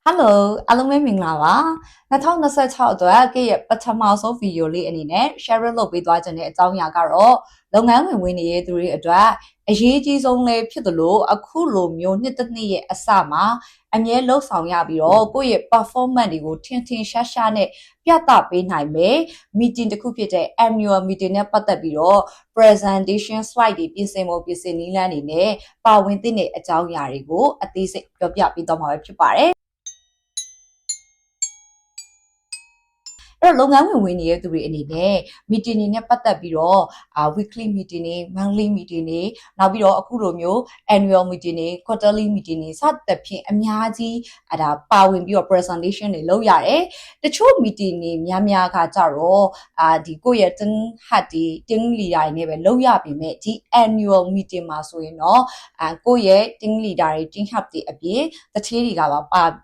Hello အားလုံးပဲမင်္ဂလာပါ2026အတွက်ကရဲ့ပထမဆုံးဗီဒီယိုလေးအနေနဲ့ share လုပ်ပေးသွားခြင်းတဲ့အကြောင်းအရာကတော့လုပ်ငန်းဝင်နေတဲ့သူတွေအတွက်အရေးကြီးဆုံးလေးဖြစ်သလိုအခုလိုမျိုးနှစ်တစ်နှစ်ရဲ့အစမှာအမြဲလှုပ်ဆောင်ရပြီးတော့ကိုယ့်ရဲ့ performance တွေကိုထင်ထင်ရှားရှားနဲ့ပြသပေးနိုင်မယ် meeting တစ်ခုဖြစ်တဲ့ annual meeting နဲ့ပတ်သက်ပြီးတော့ presentation slide တွေပြင်ဆင်ဖို့ပြင်ဆင်နည်းလမ်းတွေနဲ့ပါဝင်တဲ့အကြောင်းအရာတွေကိုအသေးစိတ်ပြောပြပေးသွားမှာဖြစ်ပါတယ်အဲ့တော့လုပ်ငန်းဝင်နေတဲ့သူတွေအနေနဲ့ meeting တွေနဲ့ပတ်သက်ပြီးတော့weekly meeting တွေ monthly meeting တွေနောက်ပြီးတော့အခုလိုမျိုး annual meeting တွေ quarterly meeting တွေစသဖြင့်အများကြီးဒါပါဝင်ပြီးတော့ presentation တွေလုပ်ရတယ်တချို့ meeting တွေများကကြတော့ဒီကိုယ့်ရဲ့ team head တွေ team leader တွေနဲ့ပဲလုပ်ရပေမဲ့ဒီ annual meeting မှာဆိုရင်တော့ကိုယ့်ရဲ့ team leader တွေ team head တွေအပြင်တတိတွေက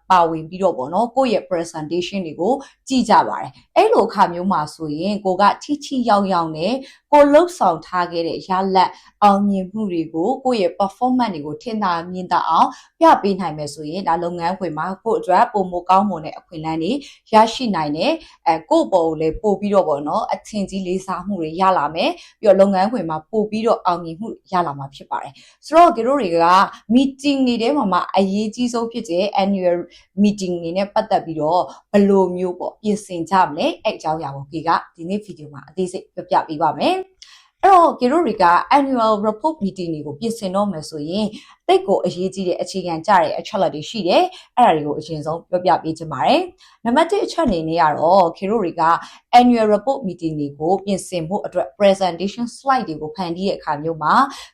ပါဝင်ပြီးတော့ပေါ့နော်ကိုယ့်ရဲ့ presentation တွေကိုကြည့်ကြပါတယ်အဲ့လိုအခါမျိုးမှာဆိုရင်ကိုကထိရောက်နဲ့ကိုလှုပ်ဆောင်ထားခဲ့တဲ့ရလက်အောင်မြင်မှုတွေကိုကိုယ့်ရဲ့ performance တွေကိုထင်သာမြင်သာအောင်ပြပေးနိုင်မယ်ဆိုရင်ဒါလုပ်ငန်းခွင်မှာကိုယ့်အတွက်ပုံမကောင်းမွန်တဲ့အခွင့်အလမ်းတွေရရှိနိုင်တယ်ကိုယ့်ပေါ်ကိုလည်းပို့ပြီးတော့ပေါ့နော်အထင်ကြီးလေးစားမှုတွေရလာမယ်ပြီးတော့လုပ်ငန်းခွင်မှာပို့ပြီးတော့အောင်မြင်မှုရလာမှာဖြစ်ပါတယ်ဆိုတော့တို့တွေက meeting တွေထဲမှာအရေးကြီးဆုံးဖြစ်တဲ့ annual meeting တွေနဲ့ပတ်သက်ပြီးတော့ဘယ်လိုမျိုးပေါ့ပြင်ဆင်ကြမလဲအဲ့အကြောင်းအရာကိုကဒီနေ့ဗီဒီယိုမှာအသေးစိတ်ပြောပြပေးပါမယ်အဲ့တော့တို့တွေက annual report meeting တွေကိုပြင်ဆင်တော့မယ်ဆိုရင်တိတ်ကိုအရေးကြီးတဲ့အခြေခံကြတဲ့အချက်လက်တွေရှိတယ်အဲ့ဒါတွေကိုအရင်ဆုံးပြောပြပေးချင်ပါတယ်နံပါတ်1အချက်အနေနဲ့ကတော့တို့တွေက annual report meeting တွေကိုပြင်ဆင်ဖို့အတွက် presentation slide တွေကိုဖန်တီးတဲ့အခါမျိုးမှာ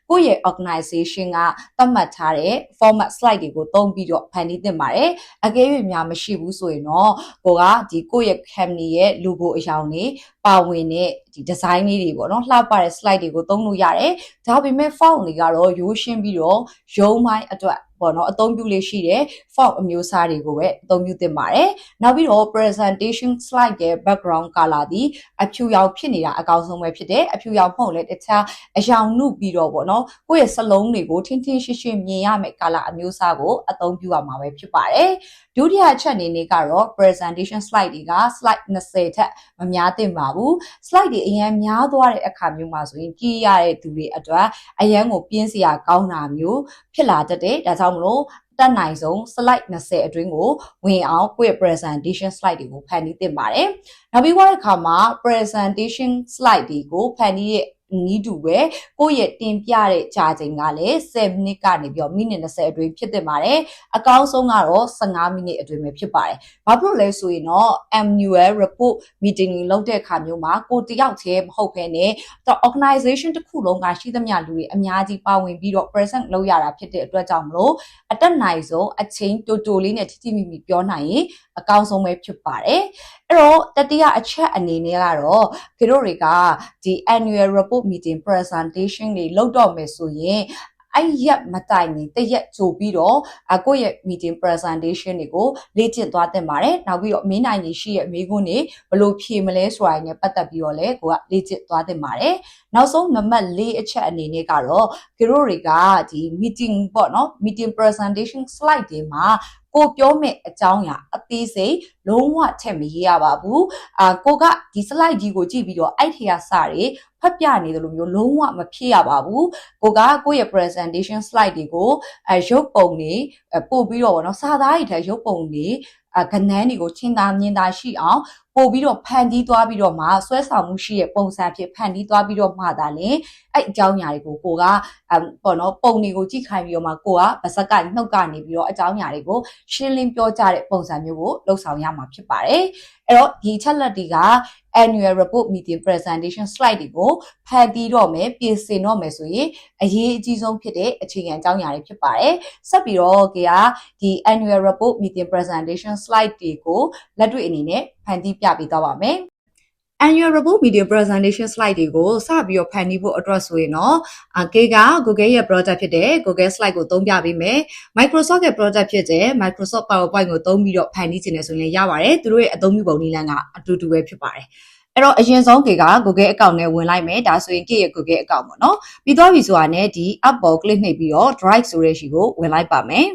ကိုယ့်ရဲ့ organization ကသတ်မှတ်ထားတဲ့ format slide တွေကိုသုံးပြီးတော့ဖန်တီးသင့်ပါတယ်အကယ်၍များမရှိဘူးဆိုရင်တော့ကိုယ့်ရဲ့ company ရဲ့ logo အရောင်တွေပါဝင်တဲ့ဒီ design လေးတွေပေါ့နော်လှပတဲ့ slide တွေကိုသုံးလို့ရတယ်ဒါပေမဲ့ font တွေကတော့ရိုးရှင်းပြီးတော့ရုံးပိုင်းအတွက်ပေါ့နော်အသုံးပြုလေးရှိတဲ့ font အမျိုးအစားတွေကိုပဲအသုံးပြုသင့်ပါတယ်နောက်ပြီးတော့ presentation slide ရဲ့ background color ဒီအဖြူရောင်ဖြစ်နေတာအကောင်းဆုံးပဲဖြစ်တယ်အဖြူရောင်မဟုတ်လဲတခြားအရောင်နုပြီးတော့ပေါ့နော်ကိုယ့်ရဲ့စလုံးတွေကိုထင်းထင်းရှင်းရှင်းမြင်ရမယ့် color အမျိုးအစားကိုအသုံးပြုရမှာပဲဖြစ်ပါတယ်ဒုတိယအချက်အနေနဲ့ကတော့ presentation slide တွေက slide 20ထက်မများသင့်ပါဘူး slide တွေအရင်များသွားတဲ့အခါမျိုးမှာဆိုရင်ကြည့်ရတဲ့သူတွေအတွက်အရန်ကိုပြင်းစရာကောင်းတာမျိုးဖြစ်လာတတ်တယ်ဒါကြောင့်မလို့တက်နိုင်ဆုံး slide 20အတွင်းကိုဝင်အောင်ကိုယ့်ရဲ့ presentation slide တွေကိုဖန်တီးသင့်ပါတယ်။နောက်ပြီးတဲ့အခါမှာ presentation slide တွေကိုဖန်တီးတဲ့နီးတူပဲကိုယ့်ရဲ့တင်ပြတဲ့ကြာချိန်ကလည်း10မိနစ်ကနေပြီးတော့မိနစ်20အတွင်းဖြစ်သင့်ပါတယ်အကောင်းဆုံးကတော့15မိနစ်အတွင်းပဲဖြစ်ပါတယ်ဘာဖြစ်လို့လဲဆိုရင်တော့ annual report meeting လုပ်တဲ့အခါမျိုးမှာကိုတယောက်တည်းမဟုတ်ဘဲနဲ့organization တစ်ခုလုံးကရှိသမျှလူတွေအများကြီးပါဝင်ပြီးတော့ present လုပ်ရတာဖြစ်တဲ့အတွက်ကြောင့်မလို့အတက်နိုင်ဆုံးအချိန်တိုလေးနဲ့ထိမိပြောနိုင်ရင်အကောင်းဆုံးပဲဖြစ်ပါတယ်အဲ့တော့တတိယအချက်အနေနဲ့ကတော့တို့တွေကဒီ annual report meeting presentation တွေလုပ်တော့မယ်ဆိုရင်အဲ့ရက်မတိုင်ရင်တရက်ကြိုပြီးတော့ကိုယ့်ရဲ့ meeting presentation တွေကိုလေ့ကျင့်သွားသင့်ပါတယ်နောက်ပြီးတော့မင်းနိုင်ကြီးရှိရဲ့မိခွန်းတွေဘယ်လိုဖြေမလဲဆိုတာနဲ့ပတ်သက်ပြီးတော့လည်းကိုကလေ့ကျင့်သွားသင့်ပါတယ်နောက်ဆုံးနံပါတ်4အချက်အနေနဲ့ကတော့တို့တွေကဒီ meeting ပေါ့နော် meeting presentation slide တွေမှာကိုပြောမဲ့အကြောင်းအရာအသေးစိတ်လုံးဝထည့်မရေးရပါဘူးကိုကဒီ slide ကြီးကိုကြည့်ပြီးတော့အဲ့ထက်စာတွေဖတ်ပြနေတယ်လို့မျိုးလုံးဝမဖြစ်ရပါဘူးကိုယ့်ရဲ့ presentation slide တွေကိုရုပ်ပုံတွေပို့ပြီးတော့ဗောနော်စာသားတွေထဲရုပ်ပုံတွေကဏ္ဍတွေကိုချင်းသာမြင်သာရှိအောင်ပို့ပြီးတော့ဖန်တီးသွားပြီးတော့မှဆွဲဆောင်မှုရှိတဲ့ပုံစံဖြစ်ဖန်တီးသွားပြီးတော့မှသာလေအဲ့အကြောင်းအရာတွေကိုကိုကပေါ့နော်ပုံတွေကိုကြည့်ခိုင်းပြီးတော့မှကိုကဗစက်ကနှုတ်ကနေပြီးတော့အကြောင်းအရာတွေကိုရှင်းလင်းပြောကြတဲ့ပုံစံမျိုးကိုလှုပ်ဆောင်ရမှာဖြစ်ပါတယ်အဲ့တော့ဒီချက်လက်တွေက annual report meeting presentation slide တွေကိုဖန်တီးတော့မယ်ပြင်ဆင်တော့မယ်ဆိုရင်အရေးအကြီးဆုံးဖြစ်တဲ့အခြေခံအကြောင်းအရာတွေဖြစ်ပါတယ်ဆက်ပြီးတော့ဒီ annual report meeting presentation slide တွေကိုလက်တွေ့အနေနဲ့ဖန်တီးပြပေးသွားပါမယ်annual report meeting presentation slide တွေကိုစပြီးတော့ဖန်တီးဖို့အတွက်ဆိုရင်တော့Google ရဲ့ project ဖြစ်တဲ့ Google slide ကိုသုံးပြပေးမယ် Microsoft ရဲ့ project ဖြစ်တဲ့ Microsoft PowerPoint ကိုသုံးပြီးတော့ဖန်တီးခြင်းနဲ့ဆိုရင်ရပါတယ်သူတို့ရဲ့အသုံးပြုပုံနည်းလမ်းကအတူတူပဲဖြစ်ပါတယ်အဲ့တော့အရင်ဆုံးGoogle account နဲ့ဝင်လိုက်မယ်ဒါဆိုရင်ရဲ့ Google account ပေါ့နော်ပြီးသွားပြီဆိုတာနဲ့ဒီ app ပေါ် click နှိပ်ပြီးတော့ drive ဆိုတဲ့ရှိကိုဝင်လိုက်ပါမယ်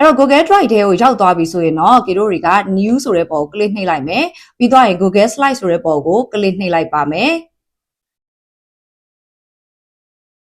အဲ့တော့ Google Drive ထဲကိုရောက်သွားပြီဆိုရင်တော့ကေတို့တွေက new ဆိုတဲ့ပုံကို click နှိပ်လိုက်မယ်ပြီးတော့ရင် Google Slide ဆိုတဲ့ပုံကို click နှိပ်လိုက်ပါမယ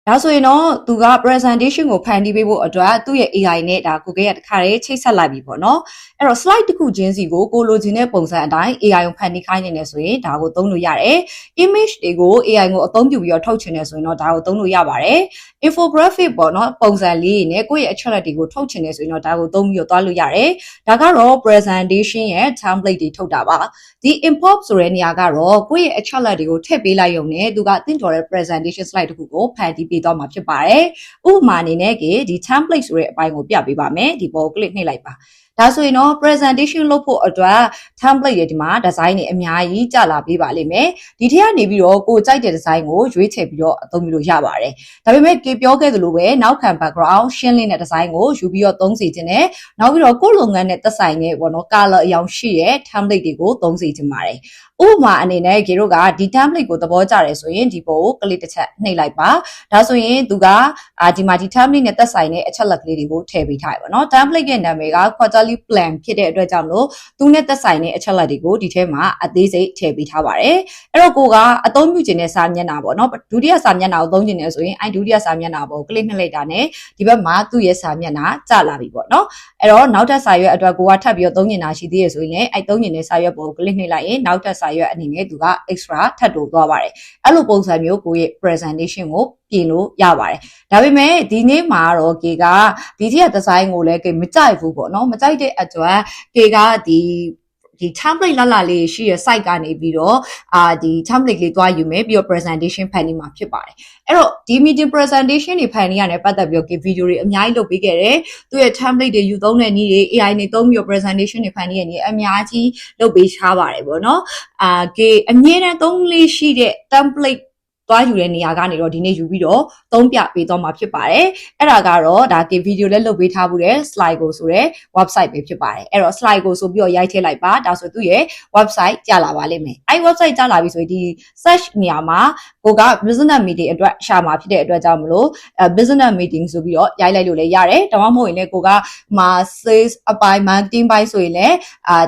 ်ဒါဆိုရင်တော့သူက presentation ကိုဖန်တီးပေးဖို့အတွက်သူ့ရဲ့ AI နဲ့ဒါ Google ကတခါတည်းချိတ်ဆက်လိုက်ပြီပေါ့နော်အဲ့တော့ slide တစ်ခုချင်းစီကိုကိုလိုချင်တဲ့ပုံစံအတိုင်း AI ကိုဖန်တီးခိုင်းနေတယ်ဆိုရင်ဒါကိုသုံးလို့ရတယ် image တွေကို AI ကိုအသုံးပြုပြီးတော့ထုတ်ချင်တယ်ဆိုရင်တော့ဒါကိုသုံးလို့ရပါတယ် infographic ပေါ့နော်ပုံစံလေးနဲ့ကိုယ့်ရဲ့ achievement တွေကိုထုတ်ချင်တယ်ဆိုရင်တော့ဒါကိုသုံးပြီးတော့သွားလို့ရတယ်ဒါကတော့ presentation ရဲ့ template တွေထုတ်တာပါဒီ import ဆိုတဲ့နေရာကတော့ကိုယ့်ရဲ့ achievement တွေကိုထည့်ပေးလိုက်ရုံနဲ့သူကသင့်တော်တဲ့ presentation slide တစ်ခုကိုဖန်တီးပေးသွားမှာဖြစ်ပါတယ်ဥပမာအနေနဲ့ဒီ template ဆိုတဲ့အပိုင်းကိုပြပေးပါမယ်ဒီပေါ်ကို click နှိပ်လိုက်ပါဒါဆိုရင်တော့ presentation လုပ်ဖို့အတွက် template တွေဒီမှာ design တွေအများကြီးကြာလာပေးပါလိမ့်မယ်ဒီထက်ကနေပြီးတော့ကိုကြိုက်တဲ့ design ကိုရွေးချယ်ပြီးတော့အသုံးပြုလို့ရပါတယ်ဒါပေမဲ့ပြောခဲ့သလိုပဲနောက်ခံ background ရှင်းလင်းတဲ့ design ကိုယူပြီးတော့သုံးစီခြင်းနဲ့နောက်ပြီးတော့ကိုယ့်လုပ်ငန်းနဲ့သက်ဆိုင်တဲ့ပေါ့နော် color အရောင်ရှိတဲ့ template တွေကိုသုံးစီခြင်းပါတယ်ဥပမာအနေနဲ့ကေတို့ကဒီ template ကိုသဘောကျတယ်ဆိုရင်ဒီပုံကို click တစ်ချက်နှိပ်လိုက်ပါဒါဆိုရင်သူကဒီမှာဒီ template နဲ့သက်ဆိုင်တဲ့အချက်လက်ကလေးတွေကိုထည့်ပေးထားရပါတော့ template ရဲ့နာမည်က quarterly plan ဖြစ်တဲ့အတွက်ကြောင့်မလို့သူနဲ့သက်ဆိုင်တဲ့အချက်လက်တွေကိုဒီထဲမှာအသေးစိတ်ထည့်ပေးထားပါတယ်အဲ့တော့ကိုကအသုံးပြုခြင်းတဲ့စာမျက်နှာပေါ့နော်ဒုတိယစာမျက်နှာကိုသုံးခြင်းတယ်ဆိုရင်ဒုတိယစာမျက်နှာပေါ် click နှိပ်လိုက်တာနဲ့ဒီဘက်မှာသူ့ရဲ့စာမျက်နှာကျလာပြီပေါ့နော်အဲ့တော့နောက်ထပ်စာရွက်အတွက်ကိုကထပ်ပြီးတော့သုံးနေတာရှိသေးရဆိုရင်သုံးနေတဲ့စာရွက်ပေါ်ကို click နှိပ်လိုက်ရင်နောက်ထပ်စာရွက်အနေနဲ့သူက extra ထပ်တိုးသွားပါတယ်အဲ့လိုပုံစံမျိုးကိုရဲ့ presentation ကိုပြင်လို့ရပါတယ်ဒါပေမဲ့ဒီနေ့မှာတော့ကေကဒီထက် design ကိုလည်းကေမကြိုက်ဘူးပေါ့နော်မကြိုက်တဲ့အတွက်ကေကဒီ template လာလေးရှိရ site ကနေပြီးတော့ဒီ template လေးသွားယူမယ်ပြီးတော့ presentation ဖန်တီးမှာဖြစ်ပါတယ်အဲ့တော့ဒီ meeting presentation တွေဖန်တီးရတဲ့ပတ်သက်ပြီးတော့ ဗီဒီယိုတွေအများကြီးလုပ်ပေးခဲ့တယ်သူ့ရဲ့ template တွေယူသုံးတဲ့နည်းတွေ AI တွေသုံးပြီးတော့ presentation တွေဖန်တီးရတဲ့နည်းအများကြီးလုပ်ပေးထားပါတယ်ပေါ့နော်ကေအမြဲတမ်းသုံးလေးရှိတဲ့ templateသွားယူတဲ့နေရာကနေတော့ဒီနေ့ယူပြီးတော့သုံးပြပေးသွားမှာဖြစ်ပါတယ်အဲ့ဒါကတော့ဒါကေဗီဒီယိုလည်းလုပ်ပေးထားမှုတဲ့ slide ကိုဆိုတဲ့ website ပဲဖြစ်ပါတယ်အဲ့တော့ slide ကိုဆိုပြီးတော့ရိုက်ထည့်လိုက်ပါဒါဆိုသူ့ရဲ့ website ကြာလာပါလိမ့်မယ်အဲ့ website ကြာလာပြီဆိုရင်ဒီ search နေရာမှာကိုက business meeting အတွက်ရှာမှာဖြစ်တဲ့အတွက်ကြောင့်မလို့business meeting ဆိုပြီးတော့ရိုက်လိုက်လို့လည်းရတယ်ဒါမှမဟုတ်ရင်လည်းကိုကမှာ sales အပိုင်း marketing ပိုင်းဆိုရင်လည်း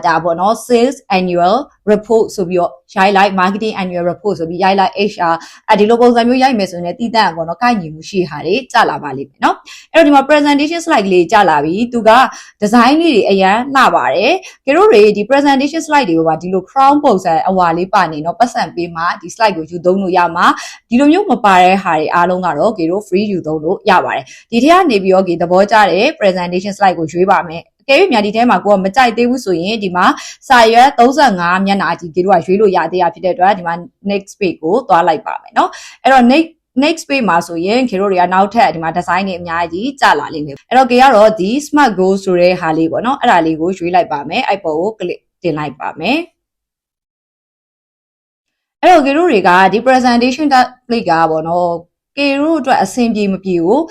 ဒါပေါ့နော် sales annual report ဆိုပြီးတော့ရိုက်လိုက် marketing annual report ဆိုပြီးရိုက်လိုက် HR ဒီလိုပုံစံမျိုးရိုက်မယ်ဆိုရင်တည်တံ့ပေါ့နော်ကိုက်ညီမှုရှိဟာတွေကြာလာပါလိမ့်မယ်နော်အဲ့တော့ဒီမှာ presentation slide ကလေးကြာလာပြီသူက design လေးတွေအရန်လှပါတယ်ကြတို့တွေဒီ presentation slide တွေကိုပါဒီလို crown ပုံစံအဝါလေးပါနေတော့ပတ်စံပေးမှဒီ slide ကိုယူသုံးလို့ရမှာဒီလိုမျိုးမပါတဲ့ဟာတွေအားလုံးကတော့ကြတို့ free ယူသုံးလို့ရပါတယ်ဒီထဲကနေပြီးတော့သဘောကျတဲ့ presentation slide ကိုရွေးပါမယ်ကဲ၍များဒီထဲမှာကိုကမကြိုက်သေးဘူးဆိုရင်ဒီမှာစာရွက်35မျက်နှာကြီးတို့ကရွေးလို့ရသေးတာဖြစ်တဲ့အတွက်ဒီမှာ next page ကိုသွားလိုက်ပါမယ်เนาะအဲ့တော့ next page မှာဆိုရင်ခေတို့တွေကနောက်ထပ်ဒီမှာ design တွေအများကြီးကြာလာလိမ့်မယ်အဲ့တော့ကေကတော့ဒီ smart goal ဆိုတဲ့ဟာလေးပေါ့เนาะအဲ့ဒါလေးကိုရွေးလိုက်ပါမယ်အဲ့ပေါ်ကို click တင်လိုက်ပါမယ်အဲ့တော့ကေတို့တွေကဒီ presentation template ကပေါ့เนาะကေတို့အတွက်အဆင်ပြေမပြေဘူး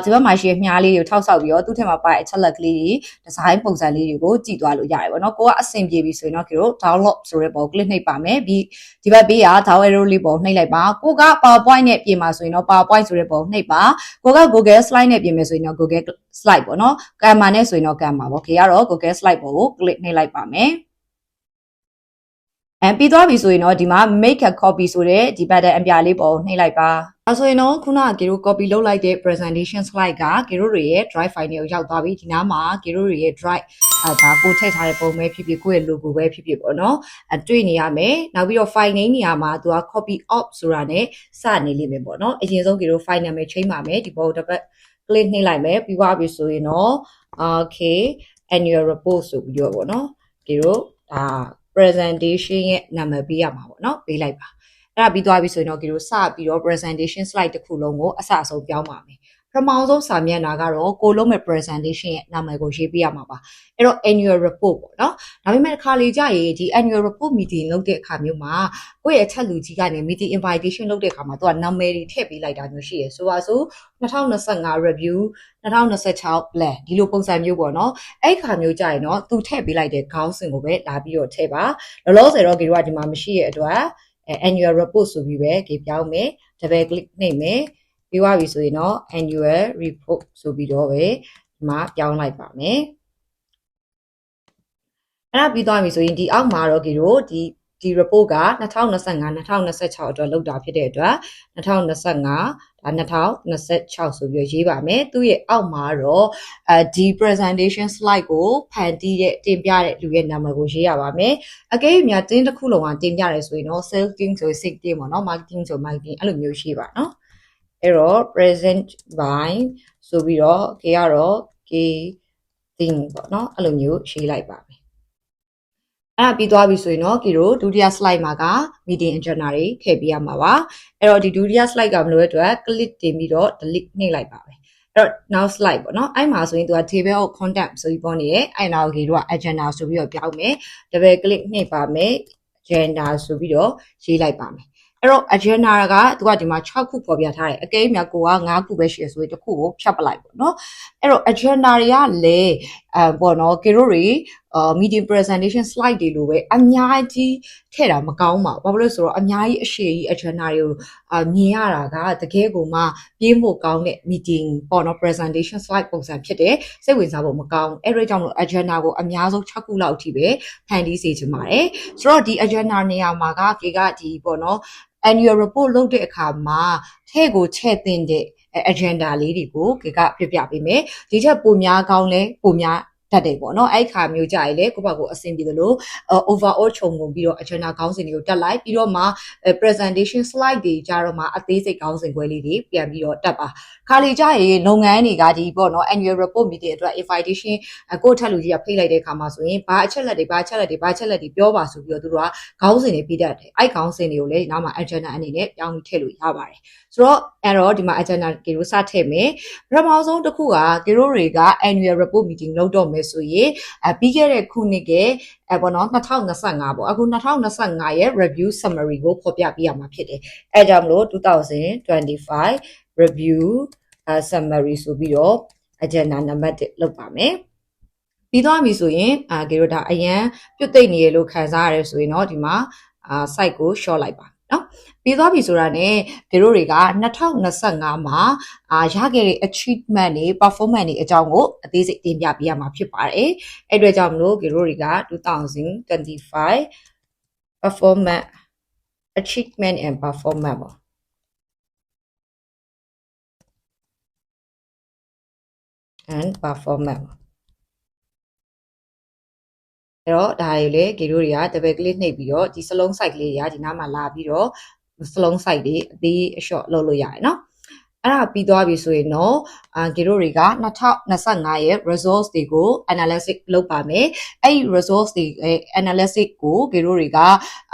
ဒီဘက်မှာရှိတဲ့မြားလေးတွေကိုထောက်ဆောက်ပြီးတော့သူ့ထက်မှာပါတဲ့အချက်လက်ကလေးတွေဒီဇိုင်းပုံစံလေးတွေကိုကြည့်သွားလို့ရတယ်ပေါ့နော်ကိုကအဆင်ပြေပြီဆိုရင်တော့ကေတို့ download ဆိုတဲ့ပုံ click နှိပ်ပါမယ်ပြီးဒီဘက်ဘေးက down arrow လေးပုံနှိပ်လိုက်ပါကိုက PowerPoint နဲ့ပြင်မှာဆိုရင်တော့ PowerPoint ဆိုတဲ့ပုံနှိပ်ပါကိုက Google Slide နဲ့ပြင်မယ်ဆိုရင်တော့ Google Slide ပေါ့နော် Canva နဲ့ဆိုရင်တော့ Canva ပေါ့ကေကတော့ Google Slide ပုံကို click နှိပ်လိုက်ပါမယ်ပြီးသွားပြီဆိုရင်တော့ဒီမှာ make a copy ဆိုတဲ့ဒီ button အပြာလေးပေါ်နှိပ်လိုက်ပါအဲဆိုရင်တော့ခုနကကေတို့ copy လုပ်လိုက်တဲ့ presentation slide ကကေတို့တွေရဲ့ drive file တွေကိုရောက်သွားပြီဒီနားမှာကေတို့တွေရဲ့ drive ဒါကိုထည့်ထားတဲ့ပုံပဲဖြစ်ဖြစ်ကိုယ့်ရဲ့ logo ပဲဖြစ်ဖြစ်ပေါ့နော်တွေ့နေရမယ်နောက်ပြီးတော့ file name နေရာမှာသူက copy off ဆိုတာနဲ့စနေလိမ့်မယ်ပေါ့နော်အရင်ဆုံးကေတို့ file နာမည်ချိန်ပါမယ်ဒီပေါ်တစ်ပတ် click နှိပ်လိုက်မယ်ပြီးသွားပြီဆိုရင်တော့ okay annual report ဆိုပြီးတော့ပေါ့နော်ကေတို့presentation ရဲ့နာမည်ပေးရမှာပေါ့နော်ပေးလိုက်ပါအဲ့ဒါပြီးသွားပြီဆိုရင်တော့ကျွန်တော်စပြီးတော့ presentation slide တစ်ခုလုံးကိုအစအဆုံးပြောင်းပါမယ်ပထမဆုံးစာမျက်နှာကတော့ကိုလုံးမဲ့ presentation ရဲ့နာမည်ကိုရေးပေးရမှာပါအဲ့တော့ annual report ပေါ့နော်ဒါပေမဲ့တစ်ခါလေကြာရင်ဒီ annual report meeting လုပ်တဲ့အခါမျိုးမှာကိုယ့်ရဲ့အထက်လူကြီးကနေ meeting invitation လုပ်တဲ့အခါမှာသူကနာမည်တွေထည့်ပေးလိုက်တာမျိုးရှိရယ်ဆိုပါစို့2025 review 2026 plan ဒီလိုပုံစံမျိုးပေါ့နော်အဲ့ခါမျိုးကြာရင်တော့သူထည့်ပေးလိုက်တဲ့ခေါင်းစဉ်ကိုပဲလာပြီးတော့ထည့်ပါလောလောဆယ်တော့ကေတို့ကဒီမှာမရှိရဲ့အတွက်annual report ဆိုပြီးပဲကေပြောင်းမယ် double click နှိပ်မယ်ပြီးသွားပြီဆိုရင်တော့ annual report ဆိုပြီးတော့ပဲဒီမှာပြောင်းလိုက်ပါမယ် အဲ့ဒါပြီးသွားပြီဆိုရင်ဒီအောက်မှာတော့ဒီတို့ဒီ report က2025-2026အတွက်လုပ်တာဖြစ်တဲ့အတွက်2025ဒါ2026ဆိုပြီးရေးပါမယ်သူရဲ့အောက်မှာတော့ဒီ presentation slide ကိုဖန်တီးတဲ့တင်ပြတဲ့လူရဲ့နာမည်ကိုရေးရပါမယ်အကယ်၍များတင်းတစ်ခုလုံးကတင်ပြရဲဆိုရင်တော့ sales team ဆို sales team ပေါ့နော် marketing ဆို marketing အဲ့လိုမျိုးရှိပါနော်အဲ့တော့ present by ဆိုပြီးတော့ K ကတော့ K team ပေါ့နော်အဲ့လိုမျိုးရေးလိုက်ပါမယ်အဲ့ပြီးသွားပြီဆိုရင်တော့ဒီတို့ဒုတိယ slide မှာက meeting agenda တွေထည့်ပေးရမှာပါအဲ့တော့ဒီဒုတိယ slide ကမလို့အတွက် click တင်ပြီးတော့ delete နှိပ်လိုက်ပါပဲအဲ့တော့ now slide ပေါ့နော်အဲ့မှာဆိုရင်သူက table of content ဆိုပြီးပေါ်နေတယ်အဲ့နောက်ဒီတို့က agenda ဆိုပြီးတော့ပြောင်းမယ် double click နှိပ်ပါမယ် agenda ဆိုပြီးတော့ရေးလိုက်ပါမယ်အဲ့တော့ agenda ကသူကဒီမှာ6ခုပေါ်ပြထားတယ်အကယ်၍ကိုက9ခုပဲရှိရဆိုရင်တစ်ခုကိုဖြတ်ပလိုက်ပေါ့နော်အဲ့တော့ agenda တွေကလည်းပေါ့နော်ကေတို့တွေ meeting presentation slide တွေလိုပဲအများကြီးထည့်တာမကောင်းပါဘူးဘာလို့လဲဆိုတော့အများကြီးအရှိကြီး agenda တွေကိုမြင်ရတာကတကယ်ကိုမှပြေးဖို့ကောင်းတဲ့ meeting ပေါ့နော် presentation slide ပုံစံဖြစ်တယ်စိတ်ဝင်စားဖို့မကောင်းအဲ့ဒါကြောင့်မလို့ agenda ကိုအများဆုံး6ခုလောက်အထိပဲဖန်တီးစေချင်ပါတယ်ဆိုတော့ဒီ agenda နေရာမှာကဒီပေါ့နော် annual report လုပ်တဲ့အခါမှာထဲကိုချဲ့တင်တဲ့ agenda လေးတွေကိုကပြပြပေးမယ်ဒီထက်ပိုများကောင်းလဲပိုများတတ်တယ်ပေါ့နော်အဲ့ခါမျိုးကြရင်လေကိုယ့်ဘက်ကိုအဆင်ပြေသလို overall ခြုံငုံပြီးတော့ agenda ခေါင်းစဉ်တွေကိုတက်လိုက်ပြီးတော့မှ presentation slide တွေကြတော့မှအသေးစိတ်ခေါင်းစဉ်ခွဲလေးတွေပြန်ပြီးတော့တက်ပါခါလီကြရင်လုပ်ငန်းတွေကဒီပေါ့နော် annual report meeting အတွက် invitation ကိုထက်လူကြီးကဖိတ်လိုက်တဲ့အခါမှာဆိုရင်ဘာအချက်လက်တွေပြောပါဆိုပြီးတော့သူတို့ကခေါင်းစဉ်တွေပြတတ်တယ်အဲ့ခေါင်းစဉ်တွေကိုလည်းနောက်မှာ agenda အနေနဲ့ပြောင်းပြီးထည့်လို့ရပါတယ်ဆိုတော့အဲ့တော့ဒီမှာ agenda ကေတို့စထည့်မယ်ပထမဆုံးတစ်ခုကကေတို့တွေက annual report meeting လုပ်တော့မယ်ဆိုရင်ပြီးခဲ့တဲ့ခုနှစ်ကပေါ့နော်2025ပေါ့အခု2025ရဲ့ review summary ကိုဖော်ပြပေးရမှာဖြစ်တယ်အဲကြောင့်မလို့2025 review summary ဆိုပြီးတော့ agenda နံပါတ်1လုပ်ပါမယ်ပြီးသွားပြီဆိုရင်ကေတို့ဒါအရန်ပြုတ်သိမ့်နေရလို့ခံစားရတယ်ဆိုရင်တော့ဒီမှာsite ကို short လိုက်ပါနော်ပြီးသွားပြီဆိုတာနဲ့ဒီတို့တွေက2025မှာရခဲ့တဲ့ achievement တွေ performance တွေအကြောင်းကိုအသေးစိတ်တင်ပြပေးရမှာဖြစ်ပါတယ်အဲ့အတွက်ကြောင့်မလို့ဒီတို့တွေက2025 performance achievement and performance ပေါ့and performance အဲ့တော့ဒါတွေလေဂေတို့တွေက double click နှိပ်ပြီးတော့ဒီစလုံး site ကလေးတွေကဒီနားမှာလာပြီးတော့စလုံး site တွေအသေးအလျှော့လုပ်လို့ရတယ်နော်အဲ့ဒါပြီးသွားပြီဆိုရင်တော့ဂေတို့တွေက2025ရဲ့ resource တွေကို analysis လုပ်ပါမယ်အဲ့ဒီ resource တွေ analysis ကိုဂေတို့တွေက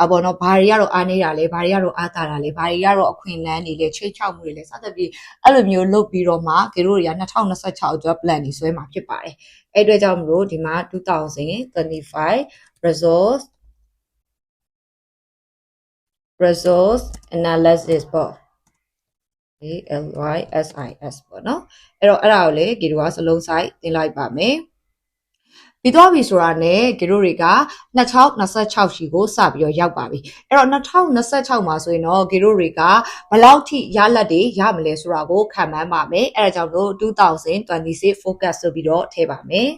ဘောနော်ဘာတွေကတော့အားနေတာလဲဘာတွေကတော့အားတာတာလဲဘာတွေကတော့အခွင့်အလမ်းတွေလဲချိတ်ချောက်မှုတွေလဲစသဖြင့်အဲ့လိုမျိုးလုပ်ပြီးတော့မှဂေတို့တွေက2026အတွက် plan တွေဆွဲမှာဖြစ်ပါတယ်အဲ့အတွက်ကြောင့်မလို့ဒီမှာ2025 resource analysis ပေါ့ ALYSIS ပေါ့နော်အဲ့တော့အဲ့ဒါကိုလေဂီတို့ကစလုံးဆိုင်သင်လိုက်ပါမယ်ပြီးသွားပြီဆိုတာနဲ့ဂီတို့တွေက2026ရှိကိုစပြီးတော့ရောက်ပါပြီအဲ့တော့2026မှာဆိုရင်တော့ဂီတို့တွေကဘယ်လောက်ထိရလတ်တွေရမလဲဆိုတာကိုခံမှန်းပါမယ်အဲ့ဒါကြောင့်လို့2026 focus ဆိုပြီးတော့ထည့်ပါမယ်